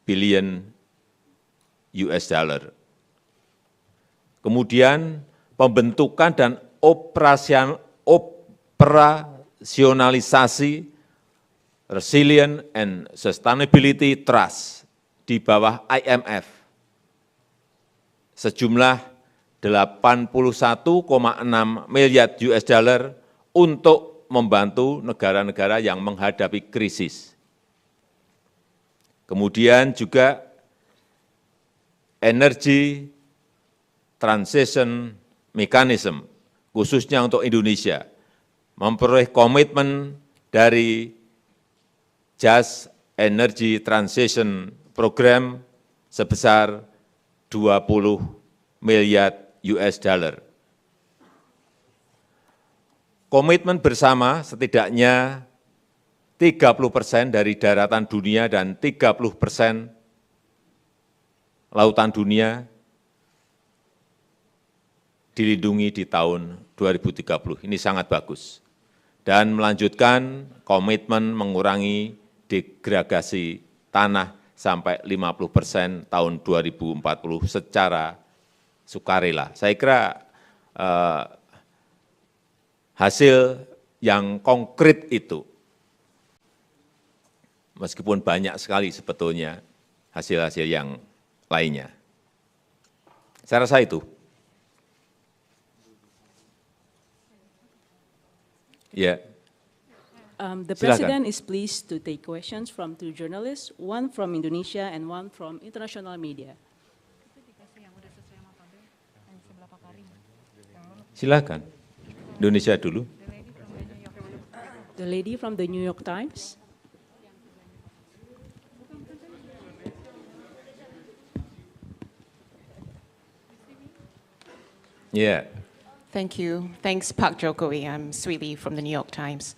billion US dollar. Kemudian pembentukan dan operasionalisasi Resilient and Sustainability Trust di bawah IMF sejumlah 81,6 miliar US dollar untuk membantu negara-negara yang menghadapi krisis. Kemudian juga Energy Transition Mechanism, khususnya untuk Indonesia, memperoleh komitmen dari Just Energy Transition Program sebesar 20 miliar US dollar. Komitmen bersama setidaknya 30% dari daratan dunia dan 30% lautan dunia dilindungi di tahun 2030. Ini sangat bagus. Dan melanjutkan komitmen mengurangi degradasi tanah sampai 50% tahun 2040 secara sukarela. Saya kira hasil yang konkret itu, meskipun banyak sekali sebetulnya hasil-hasil yang lainnya. Saya rasa itu. Ya. The President is pleased to take questions from two journalists, one from Indonesia and one from international media. Silakan. Indonesia dulu. The lady from the New York Times. Yeah. Thank you. Thanks, Pak Jokowi. I'm Sweetie from the New York Times.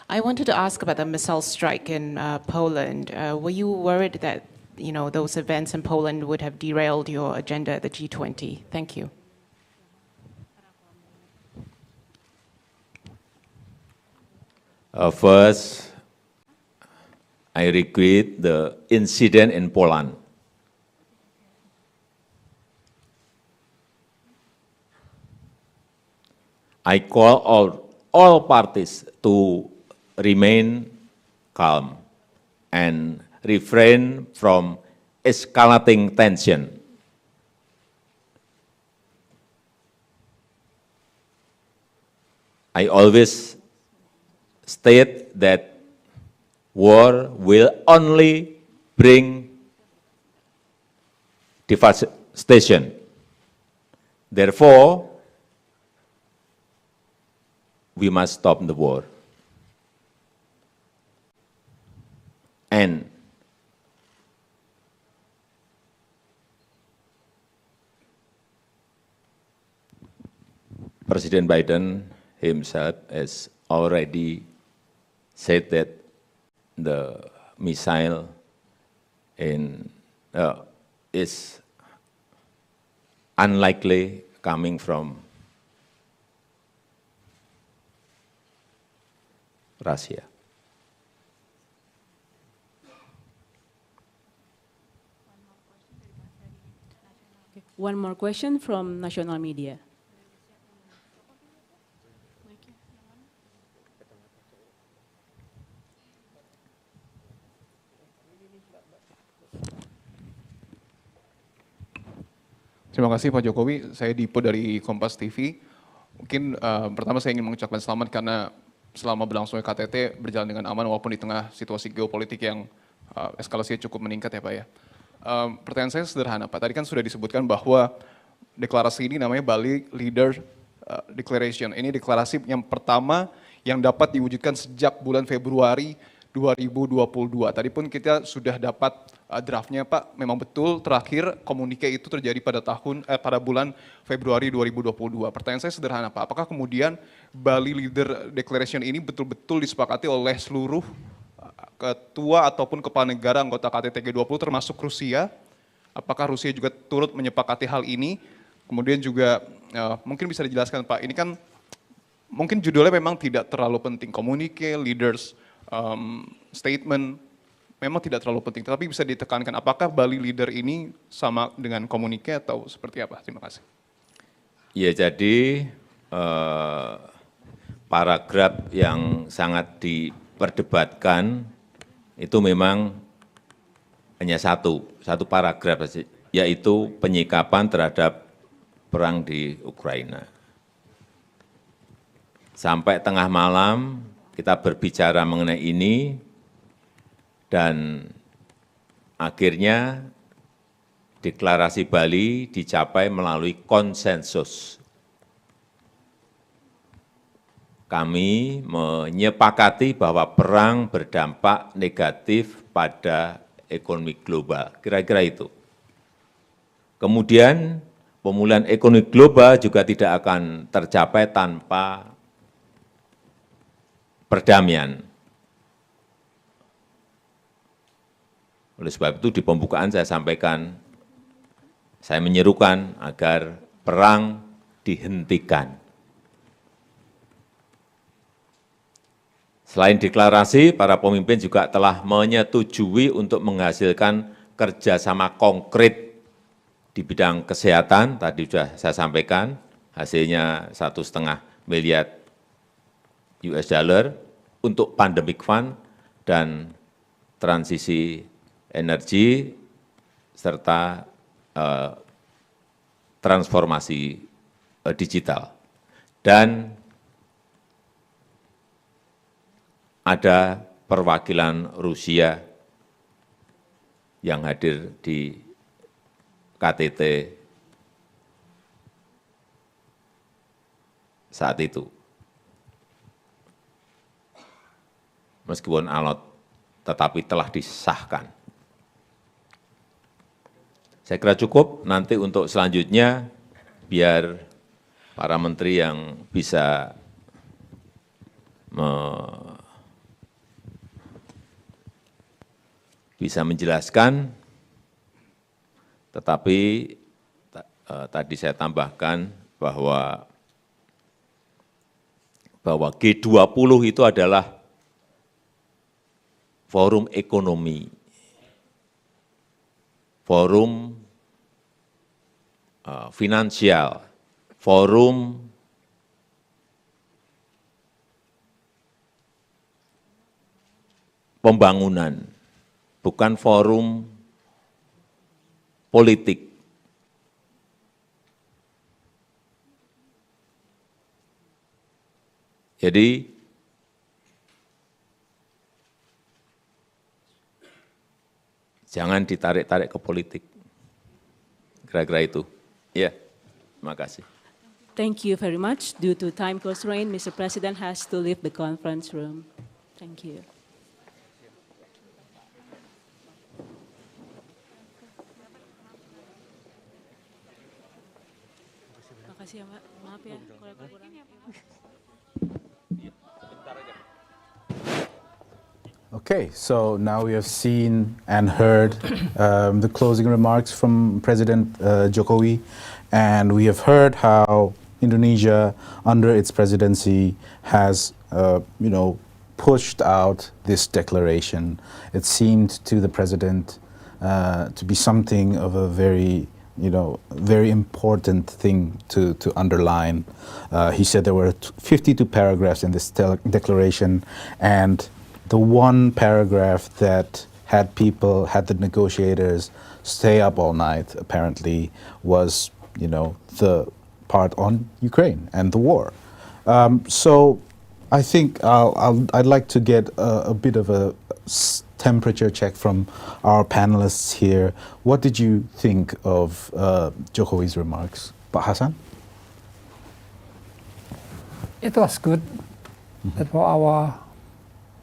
I wanted to ask about the missile strike in Poland. Were you worried that those events in Poland would have derailed your agenda at the G20? Thank you. First, I regret the incident in Poland. I call all parties to remain calm and refrain from escalating tension. I always state that war will only bring devastation. Therefore, we must stop the war. And President Biden himself has already said that the missile is unlikely coming from rahasia. One more question from national media. Terima kasih Pak Jokowi, saya Dipo dari Kompas TV. Mungkin pertama saya ingin mengucapkan selamat karena selama berlangsungnya KTT berjalan dengan aman walaupun di tengah situasi geopolitik yang eskalasinya cukup meningkat ya Pak ya. Pertanyaan saya sederhana Pak, tadi kan sudah disebutkan bahwa deklarasi ini namanya Bali Leaders Declaration. Ini deklarasi yang pertama yang dapat diwujudkan sejak bulan Februari 2022. Tadi pun kita sudah dapat draftnya Pak, memang betul terakhir komunike itu terjadi pada bulan Februari 2022. Pertanyaan saya sederhana Pak, apakah kemudian Bali Leader Declaration ini betul-betul disepakati oleh seluruh ketua ataupun kepala negara anggota KTT G20 termasuk Rusia? Apakah Rusia juga turut menyepakati hal ini? Kemudian juga mungkin bisa dijelaskan Pak, ini kan mungkin judulnya memang tidak terlalu penting, komunike, leaders, statement, memang tidak terlalu penting, tapi bisa ditekankan apakah Bali Leader ini sama dengan komunike atau seperti apa? Terima kasih. Ya jadi paragraf yang sangat diperdebatkan itu memang hanya satu paragraf saja, yaitu penyikapan terhadap perang di Ukraina. Sampai tengah malam kita berbicara mengenai ini dan akhirnya deklarasi Bali dicapai melalui konsensus. Kami menyepakati bahwa perang berdampak negatif pada ekonomi global, kira-kira itu. Kemudian pemulihan ekonomi global juga tidak akan tercapai tanpa perdamaian. Oleh sebab itu di pembukaan saya sampaikan, saya menyerukan agar perang dihentikan. Selain deklarasi, para pemimpin juga telah menyetujui untuk menghasilkan kerjasama konkret di bidang kesehatan, tadi sudah saya sampaikan, hasilnya 1,5 miliar US dollar untuk pandemic fund dan transisi energi serta transformasi digital. Dan ada perwakilan Rusia yang hadir di KTT saat itu. Meskipun alot, tetapi telah disahkan. Saya kira cukup, nanti untuk selanjutnya biar para menteri yang bisa menjelaskan, tetapi tadi saya tambahkan bahwa G20 itu adalah forum ekonomi, forum finansial, forum pembangunan, bukan forum politik. Jadi jangan ditarik-tarik ke politik. Kira-kira itu. Ya, terima kasih. Thank you very much. Due to time constraint, Mr. President has to leave the conference room. Thank you. Terima kasih ya, Mbak. Maaf ya kalau kurang. Okay, so now we have seen and heard the closing remarks from President Jokowi, and we have heard how Indonesia, under its presidency, has, pushed out this declaration. It seemed to the president to be something of a very important thing to underline. He said there were 52 paragraphs in this declaration, and the one paragraph that had the negotiators stay up all night, apparently, was, the part on Ukraine and the war. So I think I'd like to get a bit of a temperature check from our panelists here. What did you think of Jokowi's remarks? Pak Hasan? It was good that for our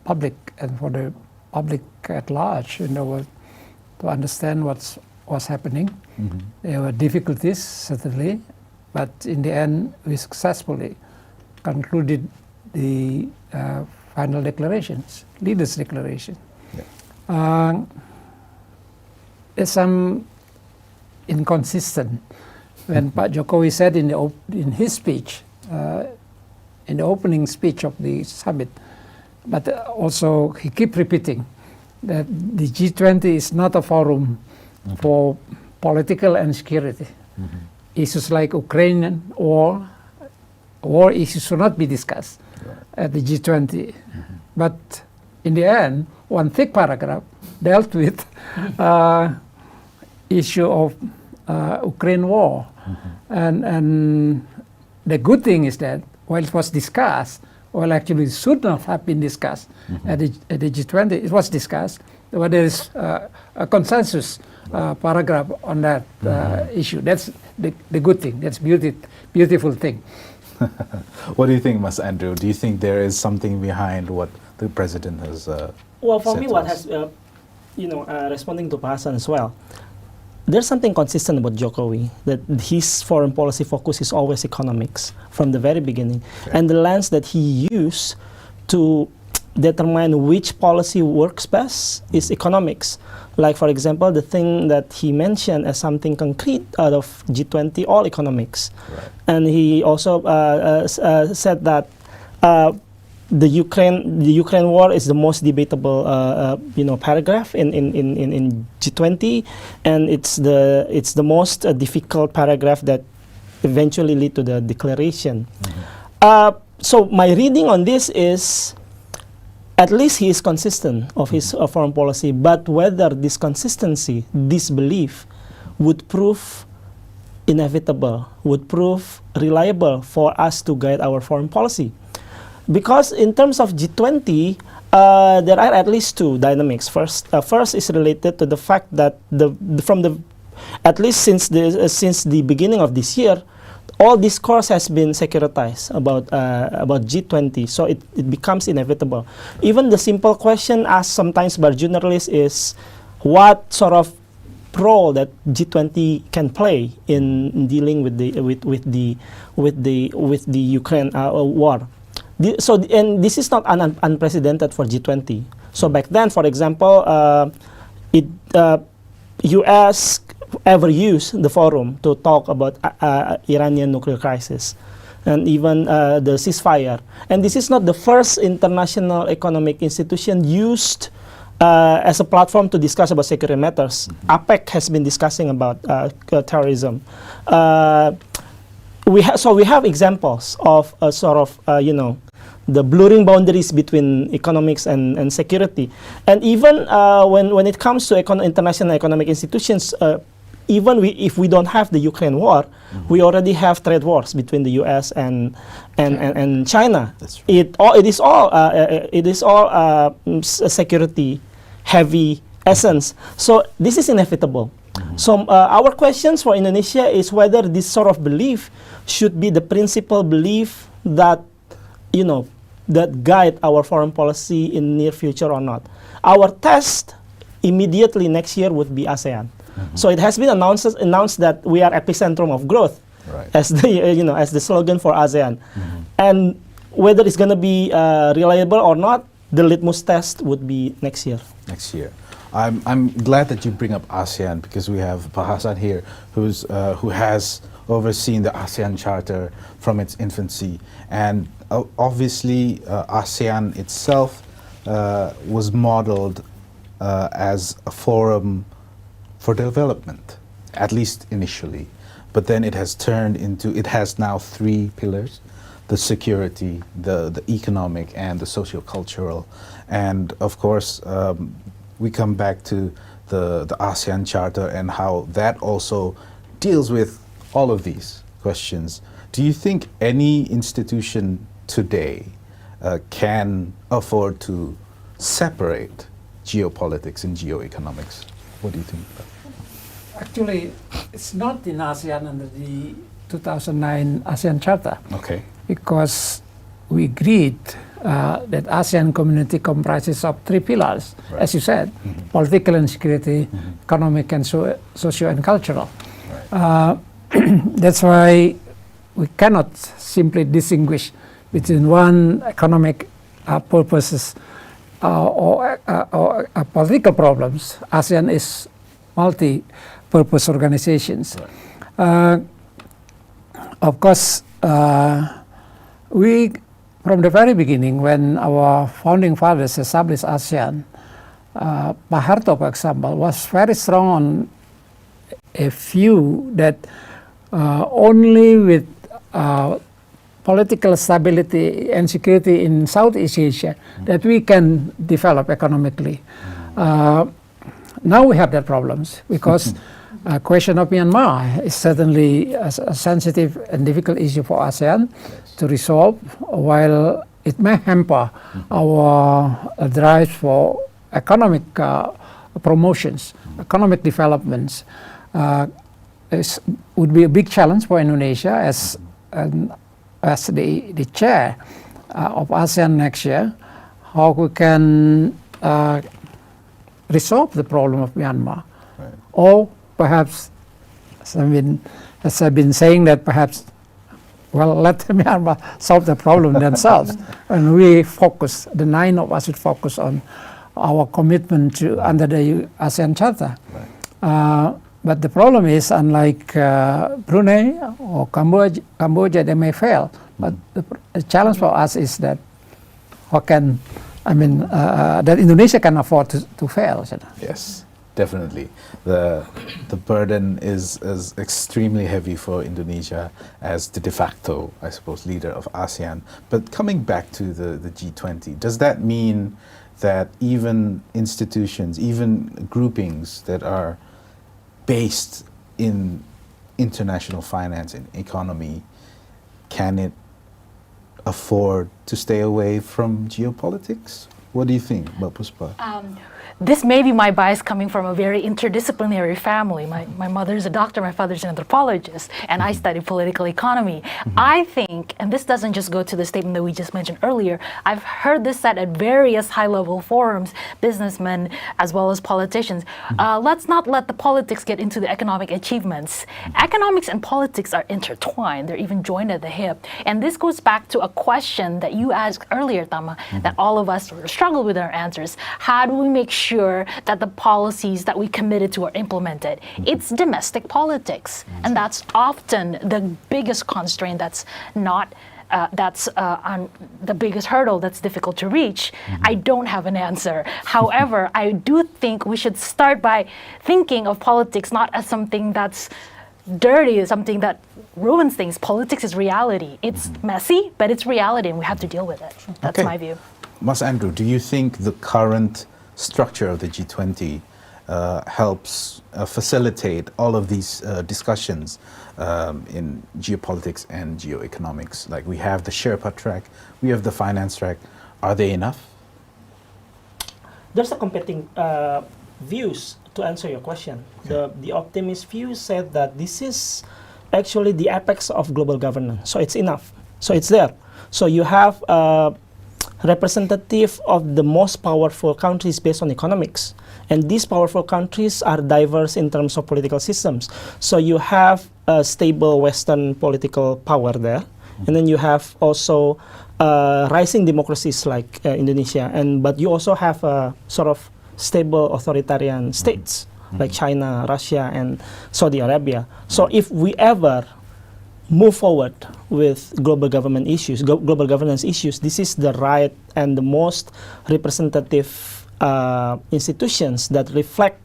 public and for the public at large, to understand what's happening. There were difficulties, certainly, but in the end, we successfully concluded the final declarations, leaders' declaration. Yeah. There's some inconsistent when Pak Jokowi said in his speech, in the opening speech of the summit, but also he keep repeating that the G20 is not a forum for political and security. Issues like Ukrainian war issues should not be discussed at the G20. But in the end, one thick paragraph dealt with issue of Ukraine war. And the good thing is that while it was discussed, actually it should not have been discussed at the G20, it was discussed, but there is a consensus paragraph on that issue. That's the good thing, that's beautiful thing. What do you think, Mas Andrew? Do you think there is something behind what the president has Well, for me, what us? has, responding to Hasan as well, there's something consistent about Jokowi, that his foreign policy focus is always economics from the very beginning. Okay. And the lens that he used to determine which policy works best is economics. Like, for example, the thing that he mentioned as something concrete out of G20, all economics. Right. And he also said that the Ukraine war is the most debatable paragraph in G20, and it's the most difficult paragraph that eventually lead to the declaration. So my reading on this is, at least he is consistent of his foreign policy, but whether this consistency, this belief, would prove inevitable, would prove reliable for us to guide our foreign policy. Because in terms of G20, there are at least two dynamics. First is related to the fact that at least since the beginning of this year, all discourse has been securitized about G20, so it becomes inevitable. Even the simple question asked sometimes by journalists is, what sort of role that G20 can play in dealing with the Ukraine war? And this is not unprecedented for G20. So back then, for example, U.S. ever used the forum to talk about Iranian nuclear crisis and even the ceasefire. And this is not the first international economic institution used as a platform to discuss about security matters. APEC has been discussing about terrorism. We have examples of the blurring boundaries between economics and security. And even when it comes to international economic institutions, even if we don't have the Ukraine war, we already have trade wars between the U.S. and China. That's right. It is all security heavy essence. So this is inevitable. So our questions for Indonesia is whether this sort of belief should be the principal belief that that guide our foreign policy in near future or not. Our test immediately next year would be ASEAN. So it has been announced that we are epicentrum of growth, right, as the slogan for ASEAN. And whether it's going to be reliable or not, the litmus test would be next year. Next year. I'm glad that you bring up ASEAN, because we have Pak Hasan here who has overseen the ASEAN Charter from its infancy. And obviously, ASEAN itself was modeled as a forum for development, at least initially. But then it has turned into, it has now three pillars: the security, the economic, and the socio-cultural. And of course, we come back to the ASEAN Charter and how that also deals with all of these questions. Do you think any institution today can afford to separate geopolitics and geoeconomics? What do you think? Actually, it's not in ASEAN under the 2009 ASEAN Charter. Okay. Because we agreed that ASEAN community comprises of three pillars, Right. as you said, political and security, economic and socio and cultural. Right. That's why we cannot simply distinguish between one economic purposes or political problems. ASEAN is multi-purpose organizations. Right. Of course, we, from the very beginning, when our founding fathers established ASEAN, Pak Harto, for example, was very strong on a view that only with political stability and security in Southeast Asia that we can develop economically. Now we have that problems because question of Myanmar is certainly a sensitive and difficult issue for ASEAN to resolve, while it may hamper our drive for economic promotions, economic developments. Would be a big challenge for Indonesia as the chair of ASEAN next year, how we can resolve the problem of Myanmar. Right. Or perhaps, as I've been saying, that perhaps, well, let Myanmar solve the problem themselves. And we focus, the nine of us should focus on our commitment to under the ASEAN Charter. Right. But the problem is, unlike Brunei or Cambodia, they may fail. But the challenge for us is that that Indonesia can afford to fail. Yes, definitely. The burden is extremely heavy for Indonesia as the de facto, I suppose, leader of ASEAN. But coming back to the G20, does that mean that even institutions, even groupings that are based in international finance and economy, can it afford to stay away from geopolitics? What do you think, Puspa? This may be my bias coming from a very interdisciplinary family. My mother's a doctor, my father's an anthropologist, and I study political economy. I think, and this doesn't just go to the statement that we just mentioned earlier, I've heard this said at various high-level forums, businessmen as well as politicians. Let's not let the politics get into the economic achievements. Economics and politics are intertwined. They're even joined at the hip. And this goes back to a question that you asked earlier, Tama, that all of us struggle with our answers. How do we make sure that the policies that we committed to are implemented? It's domestic politics, and that's often the biggest constraint that's not on the biggest hurdle that's difficult to reach. I don't have an answer. However, I do think we should start by thinking of politics not as something that's dirty, as something that ruins things. Politics is reality. It's messy, but it's reality, and we have to deal with it. That's my view. Mas Andrew, do you think the current structure of the G20 helps facilitate all of these discussions in geopolitics and geoeconomics? Like, we have the Sherpa track, we have the finance track. Are they enough? There's a competing views to answer your question. The optimist view said that this is actually the apex of global governance. So it's enough. So it's there. So you have representative of the most powerful countries based on economics. And these powerful countries are diverse in terms of political systems. So you have a stable Western political power there. And then you have also rising democracies like Indonesia. But you also have a sort of stable authoritarian states like China, Russia, and Saudi Arabia. So if we ever move forward with global government issues, global governance issues, this is the right and the most representative institutions that reflect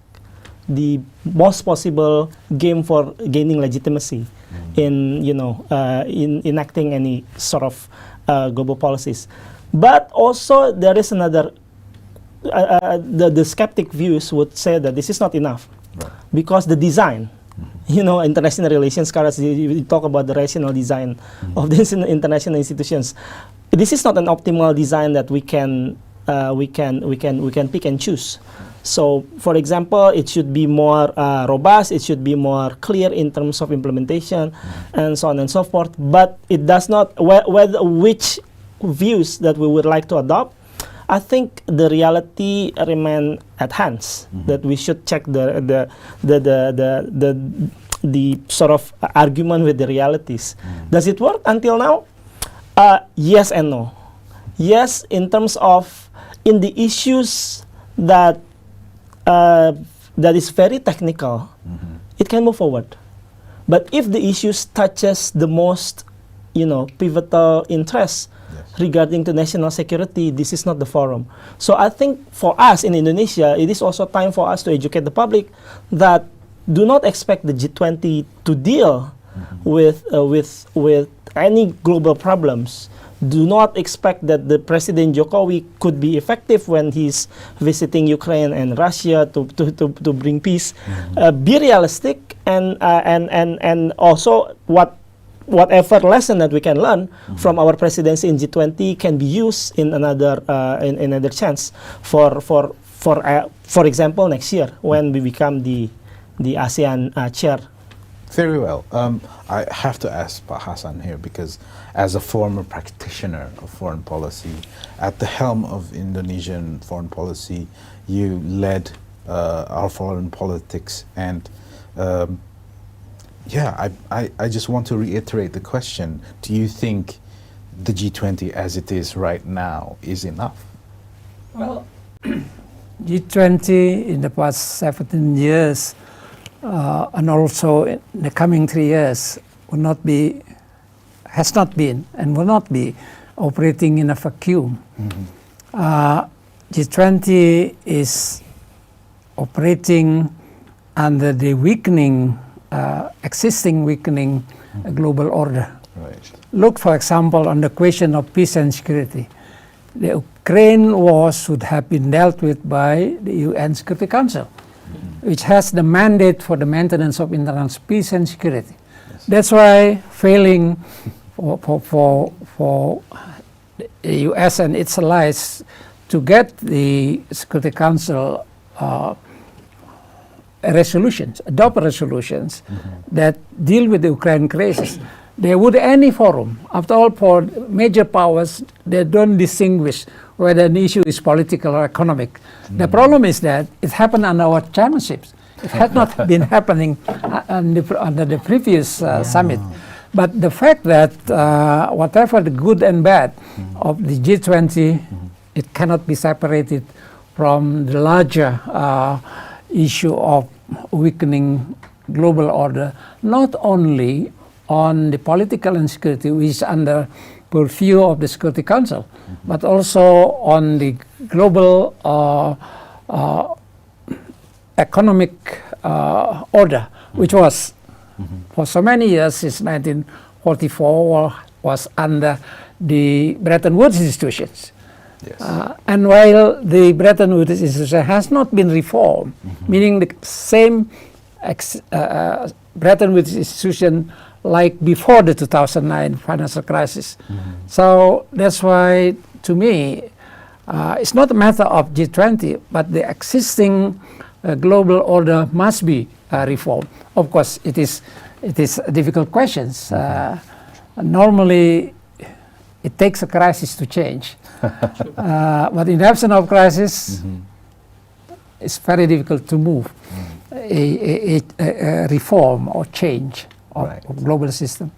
the most possible game for gaining legitimacy in in enacting any sort of global policies. But also there is another. The skeptic views would say that this is not enough, because the design, international relations scholars, you talk about the rational design of these international institutions. This is not an optimal design that we can pick and choose. So, for example, it should be more robust, it should be more clear in terms of implementation, and so on and so forth. But it does not, which views that we would like to adopt, I think the reality remain at hands. That we should check the sort of argument with the realities. Does it work until now? Yes and no. Yes, in terms of in the issues that is very technical, it can move forward. But if the issues touches the most, pivotal interests regarding to national security, this is not the forum. So I think for us in Indonesia, it is also time for us to educate the public that do not expect the G20 to deal with any global problems. Do not expect that the President Jokowi could be effective when he's visiting Ukraine and Russia to bring peace. Be realistic and also whatever lesson that we can learn from our presidency in G20 can be used in another chance for example next year when we become the ASEAN chair. Very well. I have to ask Pak Hasan here, because as a former practitioner of foreign policy, at the helm of Indonesian foreign policy, you led our foreign politics, and I just want to reiterate the question. Do you think the G20 as it is right now is enough? Well, G20 in the past 17 years and also in the coming 3 years has not been and will not be operating in a vacuum. G20 is operating under the existing weakening global order. Right. Look, for example, on the question of peace and security. The Ukraine war should have been dealt with by the UN Security Council, which has the mandate for the maintenance of international peace and security. Yes. That's why failing for the US and its allies to get the Security Council adopt resolutions that deal with the Ukraine crisis. There would any forum. After all, for major powers, they don't distinguish whether an issue is political or economic. The problem is that it happened under our chairmanships. It had not been happening under the previous summit. But the fact that whatever the good and bad of the G20, it cannot be separated from the larger issue of weakening global order, not only on the political and security, which is under purview of the Security Council, but also on the global economic order, which was for so many years since 1944 was under the Bretton Woods institutions. Yes. And while the Bretton Woods institution has not been reformed, meaning the same Bretton Woods institution like before the 2009 financial crisis. So that's why, to me, it's not a matter of G20, but the existing global order must be reformed. Of course, it is difficult questions. Normally, it takes a crisis to change. But in the absence of crisis, it's very difficult to move a reform or change of global system.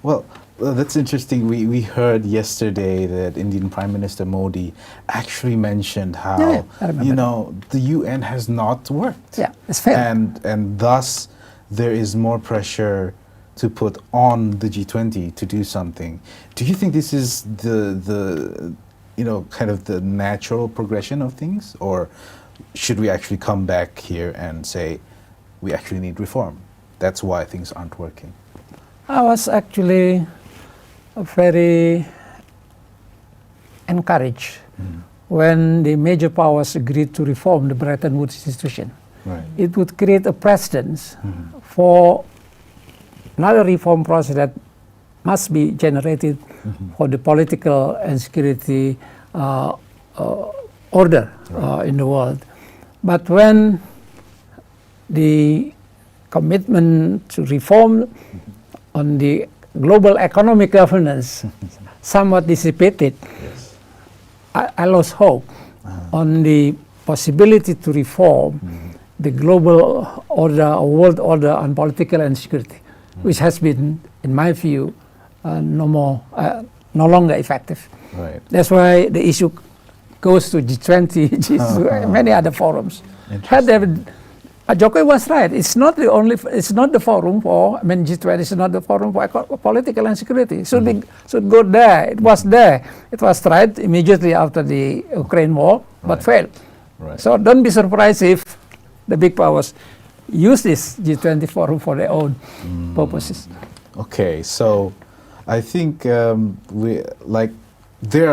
Well, that's interesting. We heard yesterday that Indian Prime Minister Modi actually mentioned how the UN has not worked. Yeah, it's failed. And thus there is more pressure to put on the G20 to do something. Do you think this is the kind of the natural progression of things, or should we actually come back here and say we actually need reform? That's why things aren't working. I was actually very encouraged when the major powers agreed to reform the Bretton Woods institution. Right. It would create a precedent for another reform process that must be generated for the political and security order in the world. But when the commitment to reform on the global economic governance somewhat dissipated, I lost hope on the possibility to reform the global order or world order on political and security, which has been, in my view, no longer effective. Right. That's why the issue goes to G20, many other forums. Jokowi was right. It's not the forum for. G20 is not the forum for political and security. Should go there. It was there. It was tried immediately after the Ukraine war, but failed. Right. So don't be surprised if the big powers use this G20 forum for their own purposes. Okay, so I think there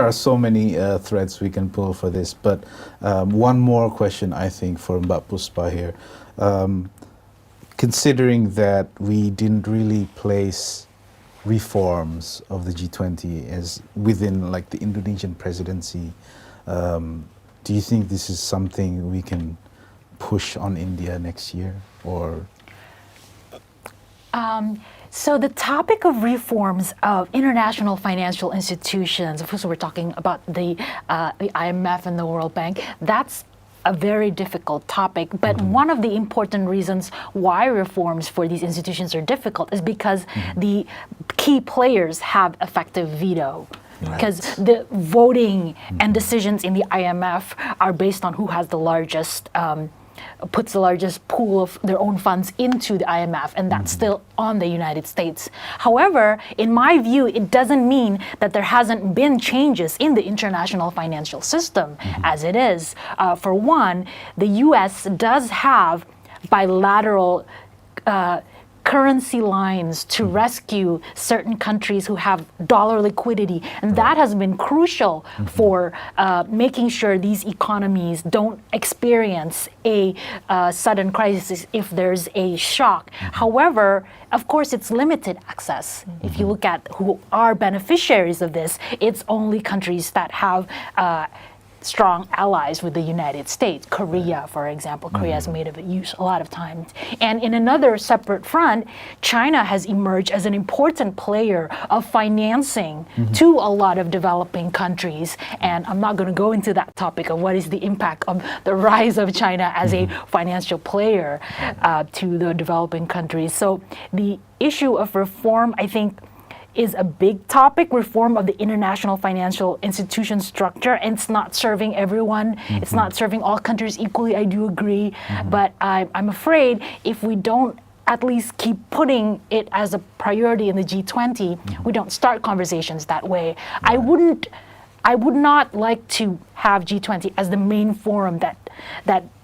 are so many threads we can pull for this, but one more question I think for Mbak Puspa here. Considering that we didn't really place reforms of the G20 as within the Indonesian presidency, do you think this is something we can push on India next year, or? So the topic of reforms of international financial institutions, of course we're talking about the IMF and the World Bank, that's a very difficult topic. But one of the important reasons why reforms for these institutions are difficult is because the key players have effective veto. Because the voting and decisions in the IMF are based on who has the largest puts the largest pool of their own funds into the IMF, and that's still on the United States. However, in my view, it doesn't mean that there hasn't been changes in the international financial system as it is. For one, the US does have bilateral currency lines to rescue certain countries who have dollar liquidity. And that has been crucial for making sure these economies don't experience a sudden crisis if there's a shock. However, of course, it's limited access. If you look at who are beneficiaries of this, it's only countries that have strong allies with the United States. Korea, for example. Korea has made use a lot of times. And in another separate front, China has emerged as an important player of financing to a lot of developing countries. And I'm not going to go into that topic of what is the impact of the rise of China as a financial player to the developing countries. So the issue of reform, I think, is a big topic, reform of the international financial institution structure, and it's not serving everyone. It's not serving all countries equally, I do agree. But I'm afraid if we don't at least keep putting it as a priority in the G20, we don't start conversations that way. I would not like to have G20 as the main forum that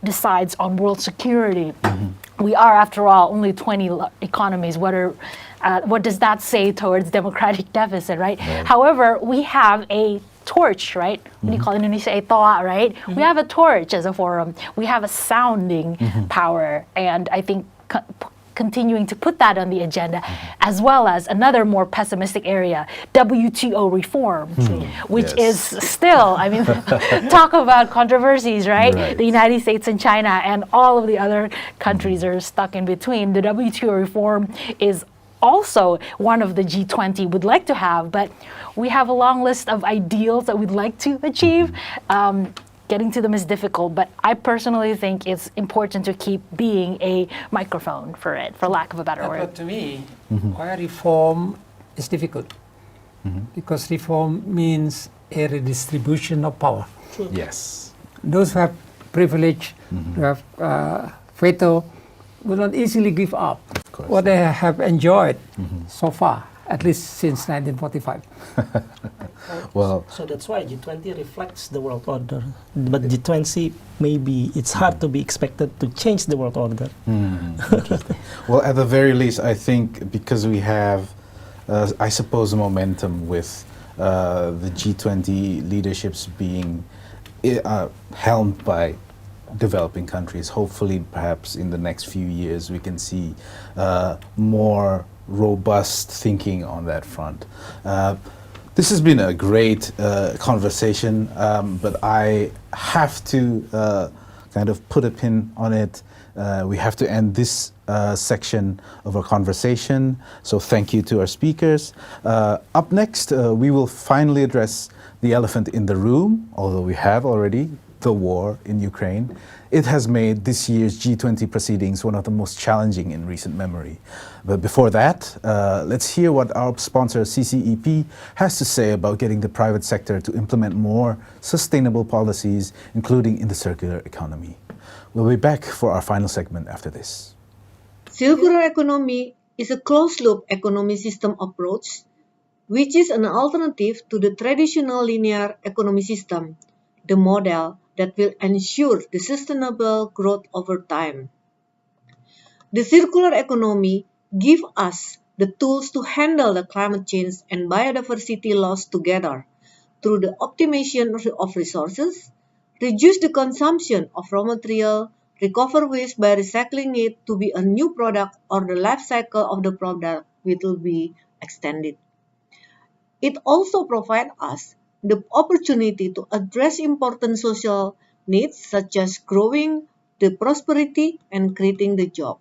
decides on world security. We are, after all, only 20 economies. What does that say towards democratic deficit, right? However, we have a torch, right? What do you call Indonesia? A toa, right? We have a torch as a forum. We have a sounding power, and I think continuing to put that on the agenda, as well as another more pessimistic area, WTO reform, which is still, talk about controversies, right? The United States and China and all of the other countries are stuck in between. The WTO reform is also one of the G20 would like to have, but we have a long list of ideals that we'd like to achieve. Getting to them is difficult, but I personally think it's important to keep being a microphone for it, for lack of a better word. But to me, why reform is difficult? Because reform means a redistribution of power. Yes. Those who have privilege, who have veto, will not easily give up. course. what they have enjoyed so far, at least since 1945. Well, so that's why G20 reflects the world order. But G20, maybe it's hard to be expected to change the world order. Interesting. Well, at the very least, I think because we have, I suppose, momentum with the G20 leaderships being helmed by developing countries. Hopefully, perhaps in the next few years, we can see more robust thinking on that front. This has been a great conversation, but I have to kind of put a pin on it. We have to end this section of our conversation, so thank you to our speakers. Up next, we will finally address the elephant in the room, although we have already, the war in Ukraine. It has made this year's G20 proceedings one of the most challenging in recent memory. But before that, let's hear what our sponsor CCEP has to say about getting the private sector to implement more sustainable policies, including in the circular economy. We'll be back for our final segment after this. Circular economy is a closed-loop economy system approach, which is an alternative to the traditional linear economy system, the model that will ensure the sustainable growth over time. The circular economy gives us the tools to handle the climate change and biodiversity loss together through the optimization of resources, reduce the consumption of raw material, recover waste by recycling it to be a new product, or the life cycle of the product will be extended. It also provides us the opportunity to address important social needs such as growing the prosperity and creating the job.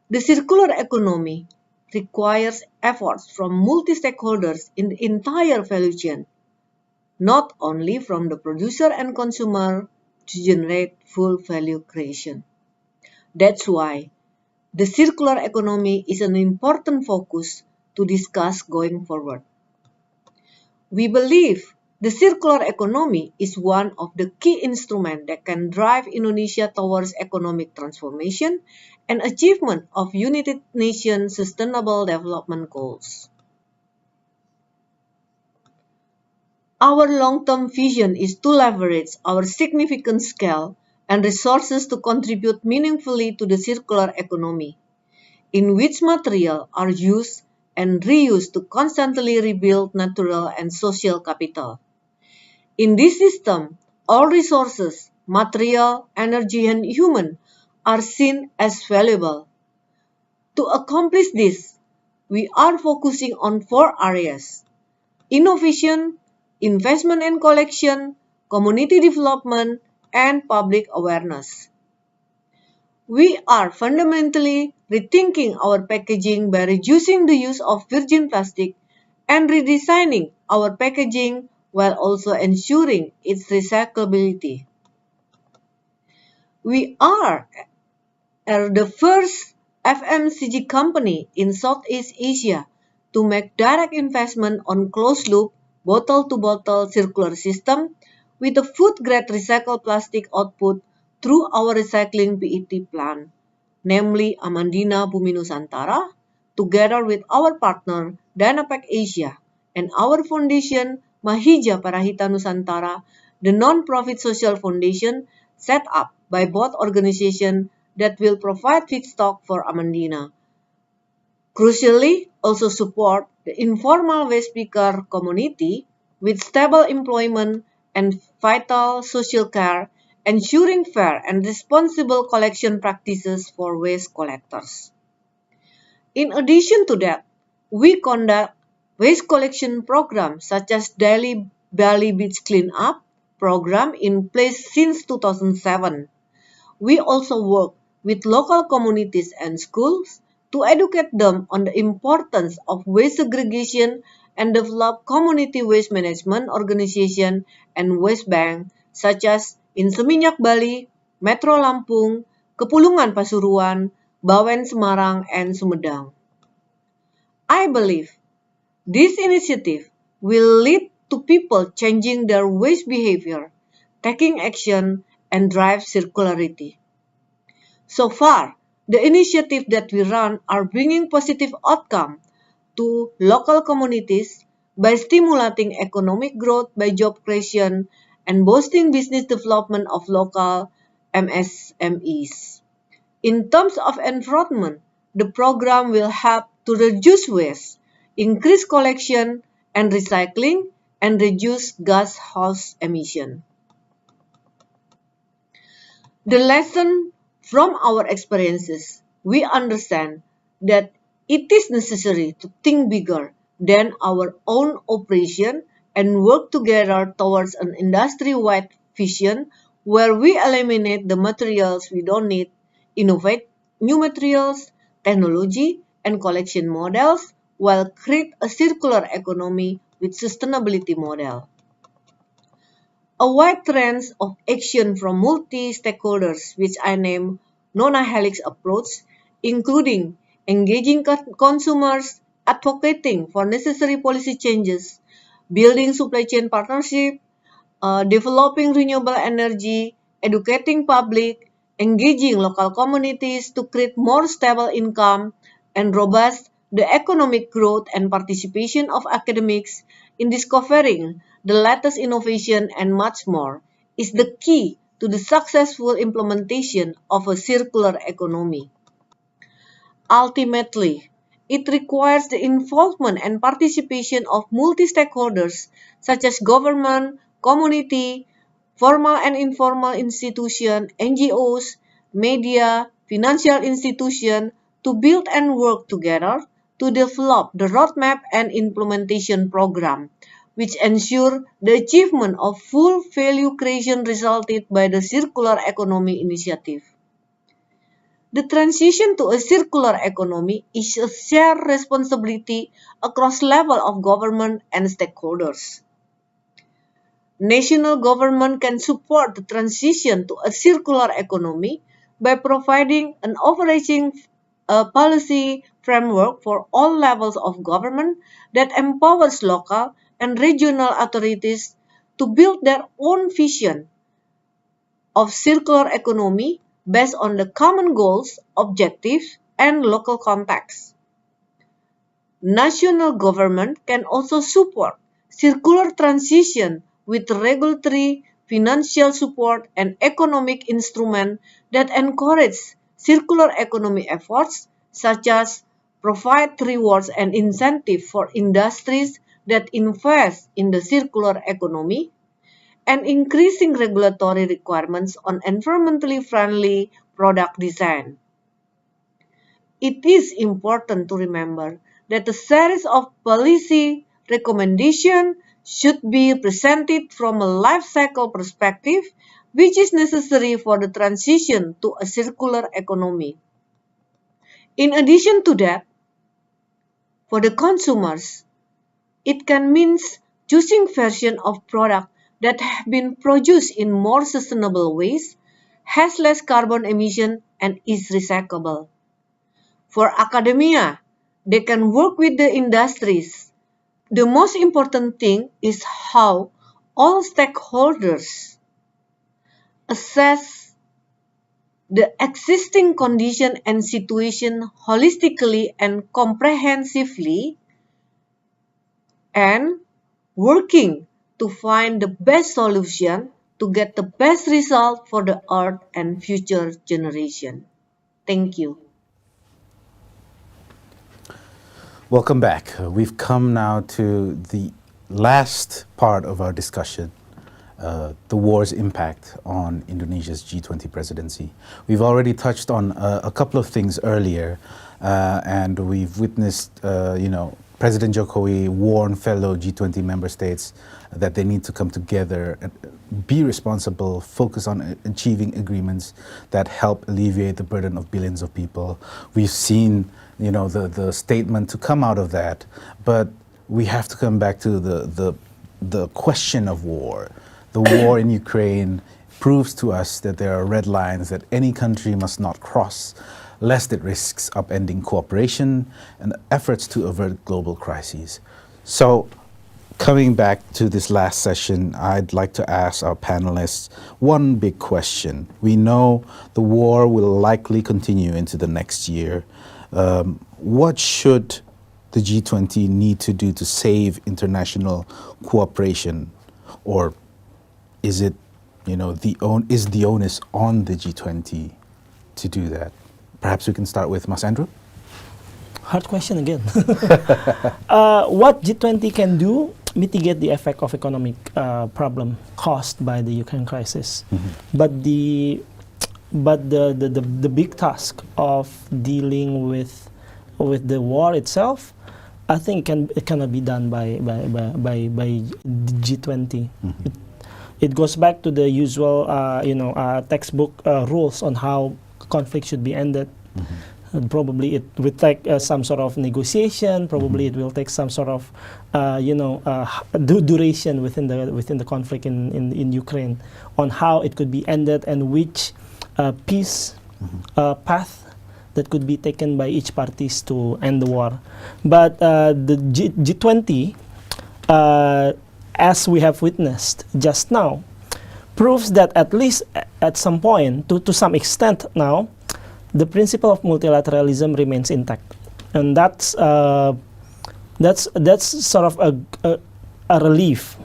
The circular economy requires efforts from multi-stakeholders in the entire value chain, not only from the producer and consumer, to generate full value creation. That's why the circular economy is an important focus to discuss going forward. We believe the circular economy is one of the key instruments that can drive Indonesia towards economic transformation and achievement of United Nations Sustainable Development Goals. Our long-term vision is to leverage our significant scale and resources to contribute meaningfully to the circular economy, in which materials are used and reused to constantly rebuild natural and social capital. In this system, all resources, material, energy, and human are seen as valuable. To accomplish this, we are focusing on 4 areas: innovation, investment and collection, community development, and public awareness. We are fundamentally rethinking our packaging by reducing the use of virgin plastic and redesigning our packaging while also ensuring its recyclability. We are the first FMCG company in Southeast Asia to make direct investment on closed-loop, bottle-to-bottle circular system with a food-grade recycled plastic output through our recycling PET plant, namely Amandina Bumi Nusantara, together with our partner Dynapack Asia and our foundation Mahija Parahita Nusantara, the non-profit social foundation set up by both organizations that will provide feedstock for Amandina. Crucially, also support the informal waste picker community with stable employment and vital social care, ensuring fair and responsible collection practices for waste collectors. In addition to that, we conduct waste collection programs such as daily Bali Beach Cleanup program in place since 2007. We also work with local communities and schools to educate them on the importance of waste segregation and develop community waste management organization and waste bank such as in Seminyak Bali, Metro Lampung, Kepulungan Pasuruan, Bawen Semarang, and Sumedang. I believe this initiative will lead to people changing their waste behavior, taking action, and drive circularity. So far, The initiatives that we run are bringing positive outcome to local communities by stimulating economic growth by job creation and boosting business development of local MSMEs. In terms of environment, the program will help to reduce waste, increase collection and recycling, and reduce greenhouse emission. The lesson from our experiences, we understand that it is necessary to think bigger than our own operation and work together towards an industry-wide vision where we eliminate the materials we don't need, innovate new materials, technology, and collection models while create a circular economy with sustainability model. A wide range of action from multi-stakeholders, which I name non-helix approach, including engaging consumers, advocating for necessary policy changes, building supply chain partnership, developing renewable energy, educating public, engaging local communities to create more stable income, and robust the economic growth and participation of academics in discovering the latest innovation and much more is the key to the successful implementation of a circular economy. Ultimately, it requires the involvement and participation of multi-stakeholders such as government, community, formal and informal institutions, NGOs, media, financial institutions to build and work together to develop the roadmap and implementation program, which ensure the achievement of full value creation resulted by the circular economy initiative. The transition to a circular economy is a shared responsibility across levels of government and stakeholders. National government can support the transition to a circular economy by providing an overarching policy framework for all levels of government that empowers local and regional authorities to build their own vision of circular economy based on the common goals, objectives, and local context. National government can also support circular transition with regulatory, financial support, and economic instruments that encourage circular economy efforts, such as provide rewards and incentives for industries that invest in the circular economy, and increasing regulatory requirements on environmentally friendly product design. It is important to remember that a series of policy recommendations should be presented from a life cycle perspective, which is necessary for the transition to a circular economy. In addition to that, for the consumers, it can mean choosing versions of products that have been produced in more sustainable ways, has less carbon emission, and is recyclable. For academia, they can work with the industries. The most important thing is how all stakeholders assess the existing condition and situation holistically and comprehensively, and working to find the best solution to get the best result for the earth and future generation. Thank you. Welcome back. We've come now to the last part of our discussion, the war's impact on Indonesia's G20 presidency. We've already touched on a couple of things earlier, and we've witnessed, President Jokowi warn fellow G20 member states that they need to come together and be responsible, focus on achieving agreements that help alleviate the burden of billions of people. We've seen, the statement to come out of that, but we have to come back to the question of war. The war in Ukraine proves to us that there are red lines that any country must not cross, lest it risks upending cooperation and efforts to avert global crises. So, Coming back to this last session, I'd like to ask our panelists one big question. We know the war will likely continue into the next year. What should the G20 need to do to save international cooperation? Or is it, is the onus on the G20 to do that? Perhaps we can start with Mas Andrew? Hard question again. What G20 can do, mitigate the effect of economic problem caused by the Ukraine crisis. But the big task of dealing with the war itself, I think it cannot be done by G20. It goes back to the usual textbook rules on how conflict should be ended. And probably it will take some sort of negotiation. Probably it will take some sort of duration within the conflict in Ukraine on how it could be ended and which peace path that could be taken by each parties to end the war. But the G20, as we have witnessed just now, proves that at least at some point, to some extent now, the principle of multilateralism remains intact, and that's sort of a relief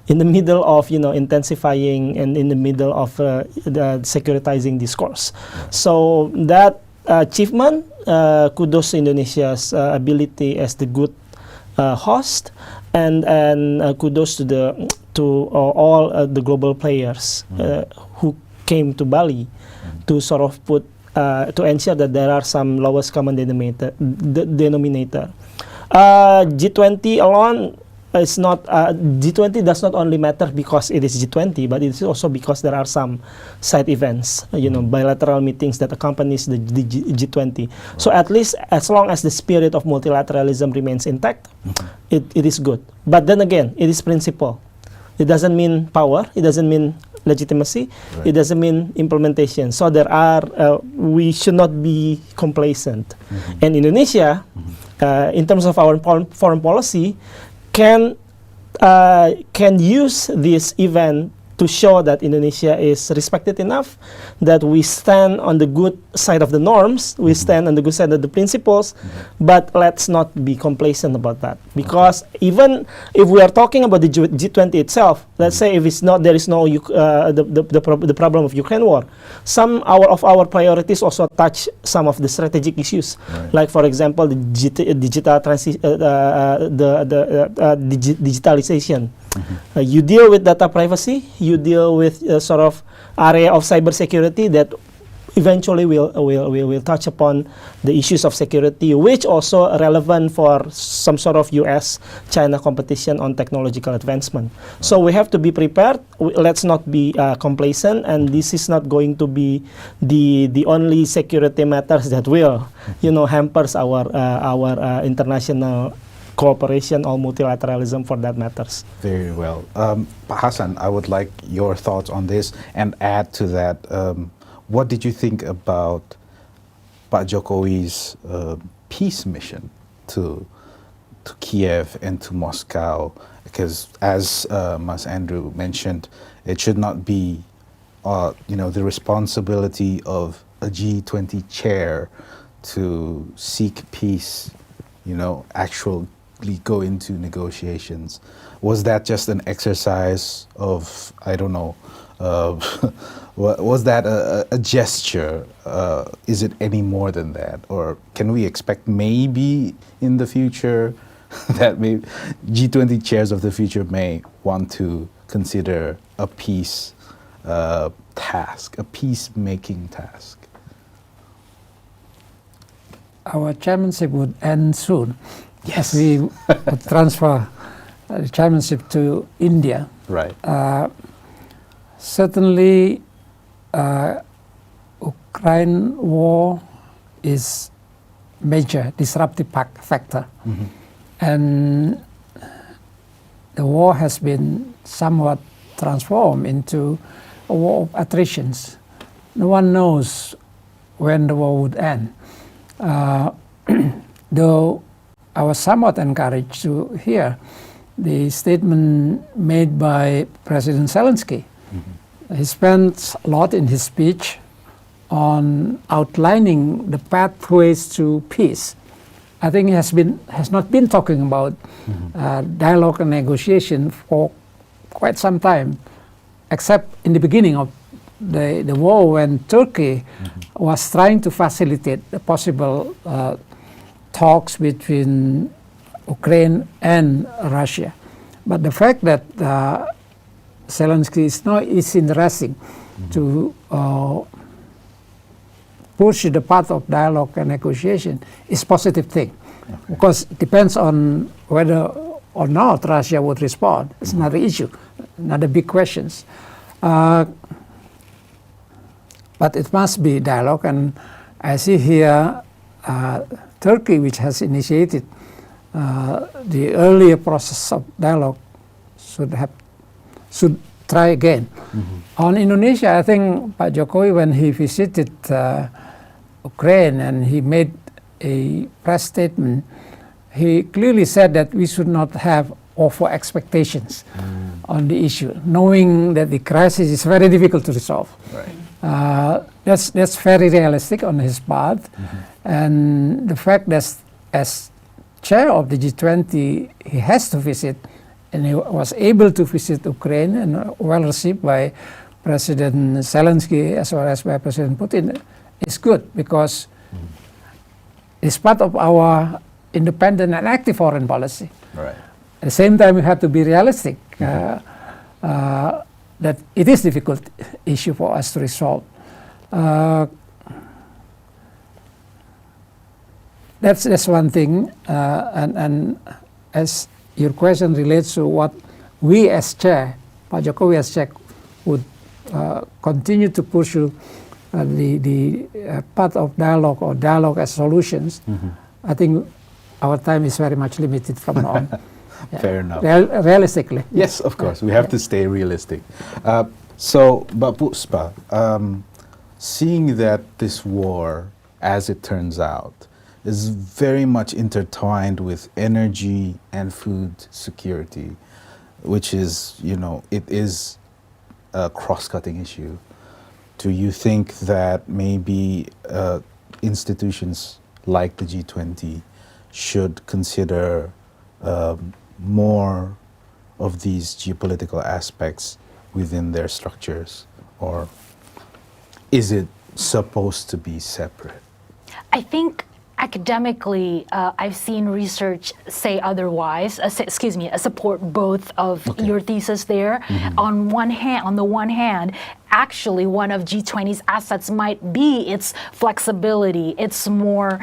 in the middle of intensifying and in the middle of the securitizing discourse. So that achievement, kudos to Indonesia's ability as the good host, and kudos to all the global players who came to Bali to sort of put to ensure that there are some lowest common denominator. G20 alone is not. G20 does not only matter because it is G20, but it is also because there are some side events, bilateral meetings that accompanies the G20. So at least as long as the spirit of multilateralism remains intact, it is good. But then again, it is principle. It doesn't mean power. It doesn't mean legitimacy. Right. It doesn't mean implementation. So there are, we should not be complacent. And Indonesia, in terms of our foreign policy, can use this event to show that Indonesia is respected enough, that we stand on the good side of the norms, we stand on the good side of the principles, but let's not be complacent about that. Because even if we are talking about the G20 itself, let's say if it's not, there is no the problem of Ukraine war, some of our priorities also touch some of the strategic issues, like for example the digitalization. You deal with data privacy, you deal with sort of area of cybersecurity that eventually will touch upon the issues of security, which also relevant for some sort of US-China competition on technological advancement. So we have to be prepared. Let's not be complacent, and this is not going to be the only security matters that will, hampers our international cooperation or multilateralism for that matters. Very well. Hassan, I would like your thoughts on this and add to that. What did you think about Pak Jokowi's peace mission to Kiev and to Moscow? Because as Mas Andrew mentioned, it should not be the responsibility of a G20 chair to seek peace, actually go into negotiations. Was that just an exercise of, I don't know, was that a gesture? Is it any more than that? Or can we expect maybe in the future that maybe G20 chairs of the future may want to consider a peace task, a peacemaking task? Our chairmanship would end soon. Yes. We would transfer the chairmanship to India. Right. Certainly, Ukraine war is major disruptive factor. And the war has been somewhat transformed into a war of attritions. No one knows when the war would end. Though I was somewhat encouraged to hear the statement made by President Zelensky. He spent a lot in his speech on outlining the pathways to peace. I think he has not been talking about dialogue and negotiation for quite some time, except in the beginning of the war when Turkey was trying to facilitate the possible talks between Ukraine and Russia. But the fact that Zelensky is interested to push the path of dialogue and negotiation is a positive thing. Because it depends on whether or not Russia would respond. It's another issue, another big questions. But it must be dialogue, and I see here Turkey, which has initiated the earlier process of dialogue, should try again. On Indonesia, I think Pak Jokowi, when he visited Ukraine and he made a press statement, he clearly said that we should not have over expectations on the issue, knowing that the crisis is very difficult to resolve. Right. That's very realistic on his part, and the fact that as chair of the G20, he has to visit, and he was able to visit Ukraine and well received by President Zelensky as well as by President Putin, is good because it's part of our independent and active foreign policy. Right. At the same time, we have to be realistic that it is a difficult issue for us to resolve. That's one thing, and as your question relates to what we as chair, Pak Jokowi as chair, would continue to pursue the path of dialogue or dialogue as solutions, I think our time is very much limited from now on. Fair enough. Realistically. Yes, of course. We have to stay realistic. So, but Puspa, seeing that this war, as it turns out, is very much intertwined with energy and food security, which is, it is a cross-cutting issue. Do you think that maybe institutions like the G20 should consider more of these geopolitical aspects within their structures, or is it supposed to be separate? I think academically, I've seen research say otherwise. Support both of your thesis there. On the one hand, actually one of G20's assets might be its flexibility, its more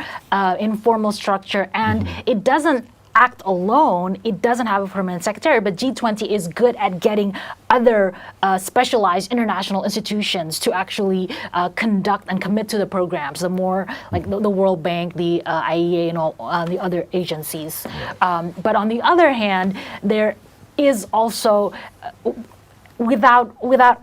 informal structure, and it doesn't act alone. It doesn't have a permanent secretary, but G20 is good at getting other specialized international institutions to actually conduct and commit to the programs, the more like the World Bank, the IEA, and all the other agencies. But on the other hand, there is also without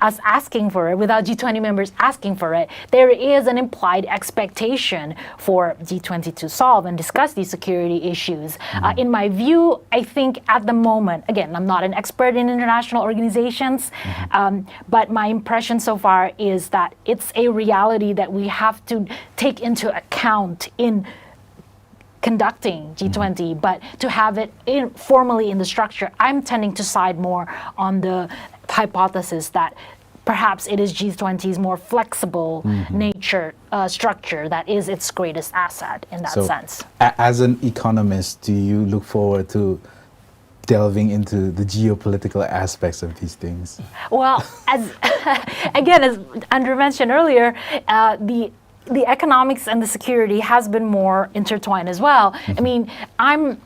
us asking for it, without G20 members asking for it, there is an implied expectation for G20 to solve and discuss these security issues. In my view, I think at the moment, again, I'm not an expert in international organizations, but my impression so far is that it's a reality that we have to take into account in conducting G20, but to have it formally in the structure, I'm tending to side more on the hypothesis that perhaps it is G20's more flexible nature structure that is its greatest asset in that sense. As an economist, do you look forward to delving into the geopolitical aspects of these things? Well, as Andrew mentioned earlier, the economics and the security has been more intertwined as well. I mean, I'm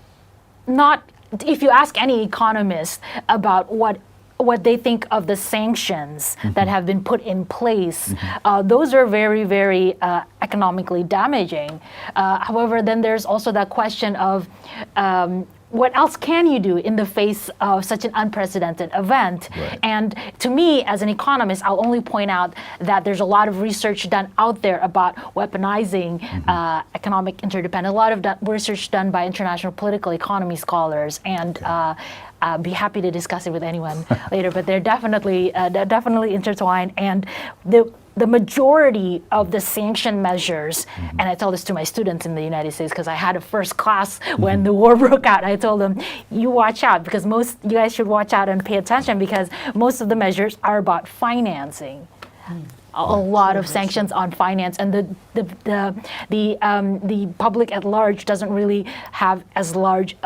not, if you ask any economist about what they think of the sanctions that have been put in place, those are very, very economically damaging. However, then there's also that question of what else can you do in the face of such an unprecedented event? Right. And to me, as an economist, I'll only point out that there's a lot of research done out there about weaponizing economic interdependence, a lot of research done by international political economy scholars, and be happy to discuss it with anyone later, but they're definitely intertwined. And the majority of the sanction measures, and I tell this to my students in the United States because I had a first class when the war broke out. I told them, you watch out, because you guys should watch out and pay attention, because most of the measures are about financing. A lot of sanctions on finance, and the public at large doesn't really have as large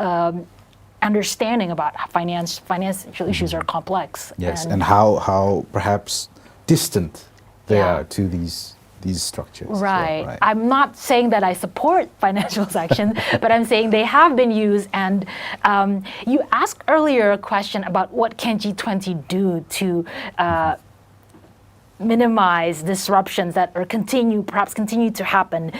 understanding about financial issues are complex. Yes, and how perhaps distant they are to these structures. Right. So, right. I'm not saying that I support financial sanctions, but I'm saying they have been used. And you asked earlier a question about what can G20 do to minimize disruptions that are perhaps continue to happen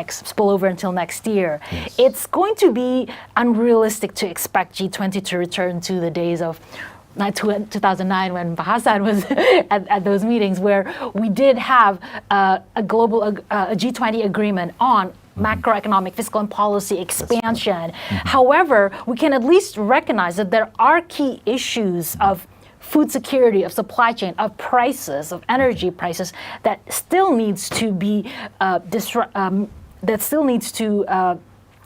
spill over until next year. Yes. It's going to be unrealistic to expect G20 to return to the days of 2009 when Bahasan was at those meetings, where we did have a G20 agreement on macroeconomic, fiscal and policy expansion. However, we can at least recognize that there are key issues of food security, of supply chain, of prices, of energy prices that still needs to be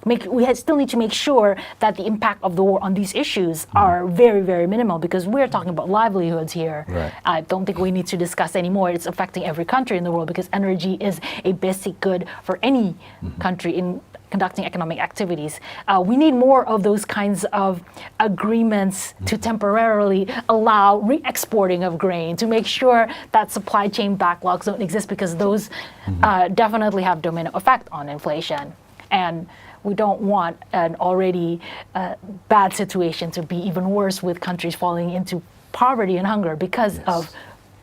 we still need to make sure that the impact of the war on these issues are very, very minimal, because we're talking about livelihoods here. Right. I don't think we need to discuss anymore. It's affecting every country in the world, because energy is a basic good for any country in conducting economic activities. We need more of those kinds of agreements to temporarily allow re-exporting of grain, to make sure that supply chain backlogs don't exist, because those definitely have domino effect on inflation. And we don't want an already bad situation to be even worse, with countries falling into poverty and hunger because of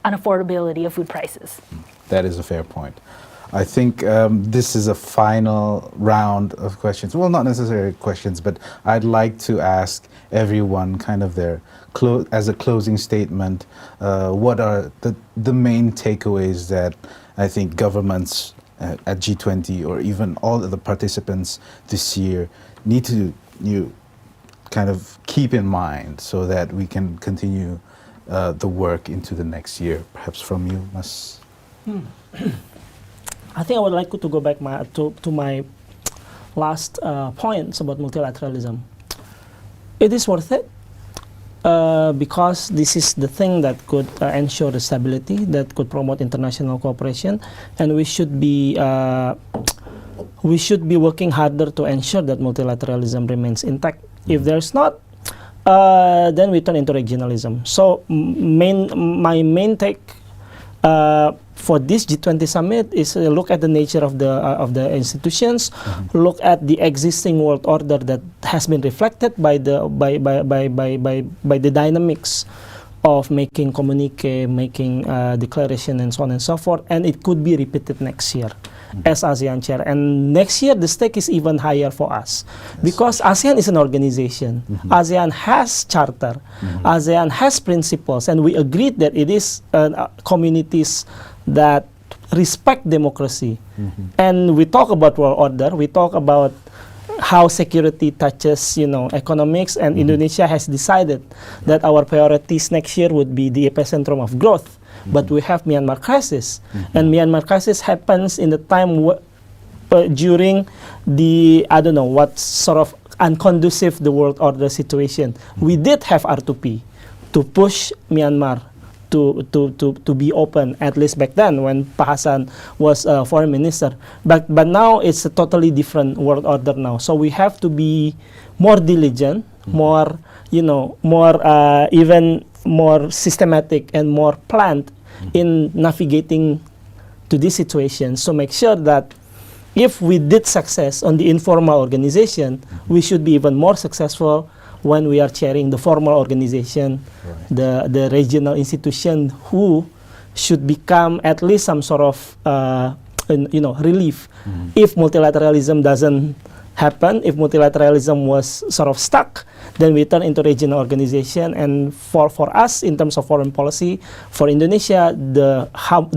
unaffordability of food prices. That is a fair point. I think this is a final round of questions. Well, not necessarily questions, but I'd like to ask everyone kind of as a closing statement, what are the main takeaways that I think governments at G20 or even all of the participants this year need to kind of keep in mind, so that we can continue the work into the next year? Perhaps from you, Mas. I think I would like to go back to my last points about multilateralism. It is worth it because this is the thing that could ensure the stability, that could promote international cooperation, and we should be working harder to ensure that multilateralism remains intact. If there's not, then we turn into regionalism. So my main take for this G20 summit is look at the nature of the institutions, look at the existing world order that has been reflected by the dynamics of making communique, making declaration, and so on and so forth, and it could be repeated next year as ASEAN chair. And next year the stake is even higher for us, because ASEAN is an organization. ASEAN has charter, ASEAN has principles, and we agreed that it is communities that respect democracy. And we talk about world order, we talk about how security touches, economics, and Indonesia has decided that our priorities next year would be the epicentrum of growth. But we have Myanmar crisis, and Myanmar crisis happens in the time during the, I don't know what sort of unconducive the world order situation. We did have R2P to push Myanmar to be open, at least back then when Bahasan was foreign minister. But now it's a totally different world order now. So we have to be more diligent, more even more systematic and more planned in navigating to this situation. So make sure that if we did success on the informal organization, we should be even more successful when we are chairing the formal organization, the regional institution, who should become at least some sort of relief if multilateralism doesn't happen. If multilateralism was sort of stuck, then we turn into regional organization. And for us, in terms of foreign policy, for Indonesia, the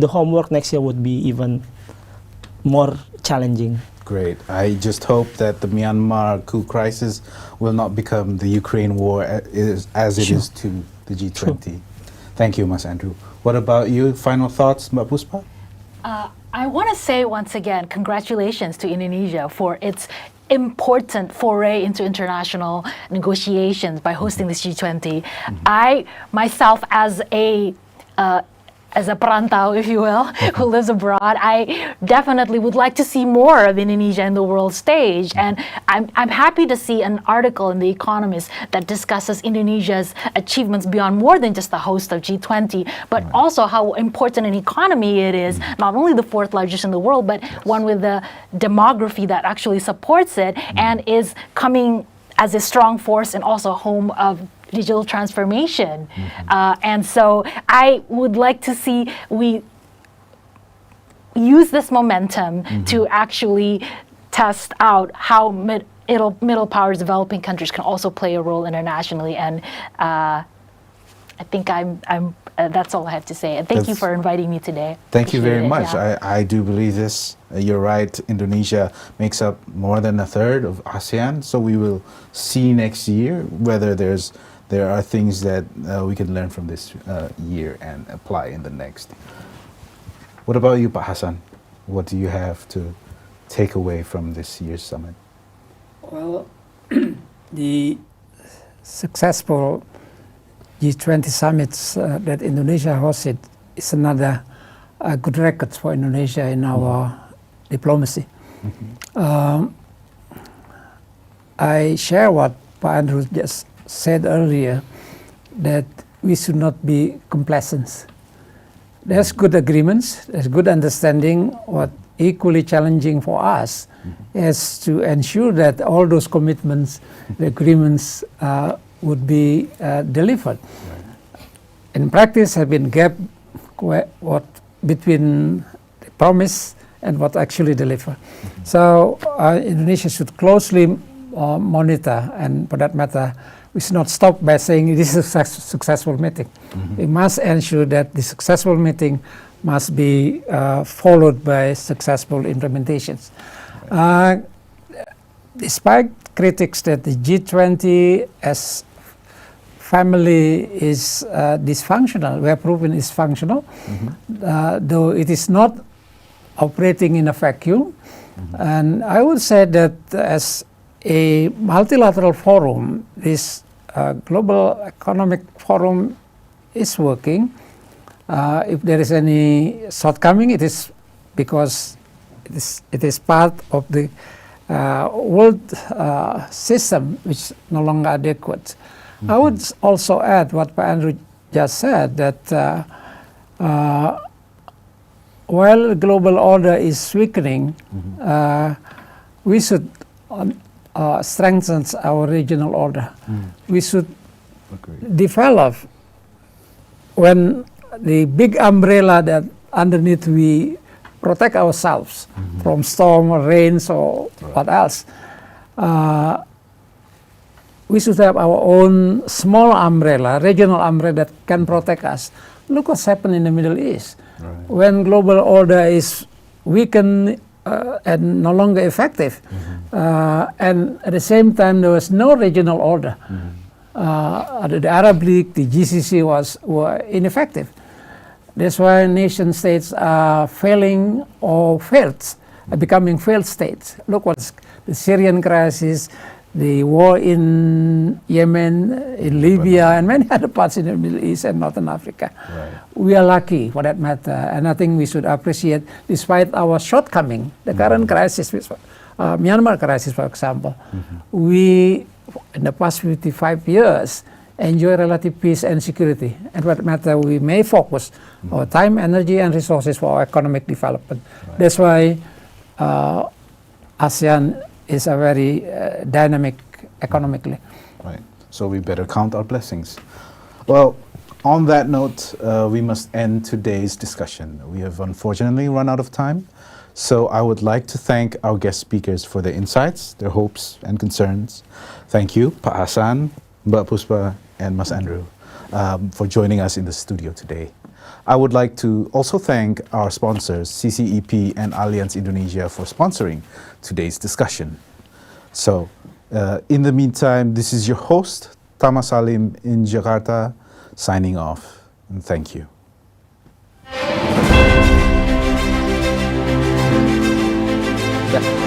homework next year would be even more challenging. Great. I just hope that the Myanmar coup crisis will not become the Ukraine war as it is to the G20. Thank you, Mas Andrew. What about you? Final thoughts, Mbak Puspa? I want to say once again, congratulations to Indonesia for its important foray into international negotiations by hosting this G20. I myself, as a perantau, if you will, who lives abroad, I definitely would like to see more of Indonesia in the world stage. And I'm happy to see an article in The Economist that discusses Indonesia's achievements beyond more than just the host of G20, but also how important an economy it is, not only the fourth largest in the world, but one with the demography that actually supports it and is coming as a strong force and also home of digital transformation. And so I would like to see we use this momentum to actually test out how middle powers developing countries can also play a role internationally. And I think that's all I have to say. And thank you for inviting me today. Thank you very Appreciate it, much. yeah. I do believe this. You're right. Indonesia makes up more than a third of ASEAN. So we will see next year whether there are things that we can learn from this year and apply in the next. What about you, Pak Hassan? What do you have to take away from this year's summit? Well, the successful G20 summits that Indonesia hosted is another good record for Indonesia in our diplomacy. I share what Pak Andrew just said earlier, that we should not be complacent. There's good agreements, there's good understanding. What equally challenging for us is to ensure that all those commitments, the agreements would be delivered. In practice, have been gap between the promise and what actually delivered. So Indonesia should closely monitor, and for that matter, we should not stop by saying it is a successful meeting. We must ensure that the successful meeting must be followed by successful implementations. Despite critics that the G20 as family is dysfunctional, we have proven it's functional, though it is not operating in a vacuum. And I would say that as a multilateral forum, this global economic forum is working. If there is any shortcoming, it is because it is part of the world system which is no longer adequate. I would also add what Pak Andrew just said, that while the global order is weakening, we should strengthen our regional order. We should develop when the big umbrella that underneath we protect ourselves from storm or rains or what else. We should have our own small umbrella, regional umbrella that can protect us. Look what's happened in the Middle East. When global order is weakened and no longer effective, and at the same time there was no regional order. The Arab League, the GCC were ineffective. That's why nation states are failing or becoming failed states. Look what's the Syrian crisis, the war in Yemen, in Libya, and many other parts in the Middle East and Northern Africa. We are lucky for that matter, and I think we should appreciate, despite our shortcoming, the current crisis, Myanmar crisis, for example, we, in the past 55 years, enjoy relative peace and security. And for that matter, we may focus our time, energy, and resources for our economic development. That's why ASEAN is a very dynamic economically. Right. So we better count our blessings. Well, on that note, we must end today's discussion. We have unfortunately run out of time. So I would like to thank our guest speakers for their insights, their hopes and concerns. Thank you, Pak Hassan, Mbak Puspa, and Mas Andrew for joining us in the studio today. I would like to also thank our sponsors, CCEP and Allianz Indonesia, for sponsoring today's discussion. So, in the meantime, this is your host, Tama Salim in Jakarta, signing off, and thank you. Yeah.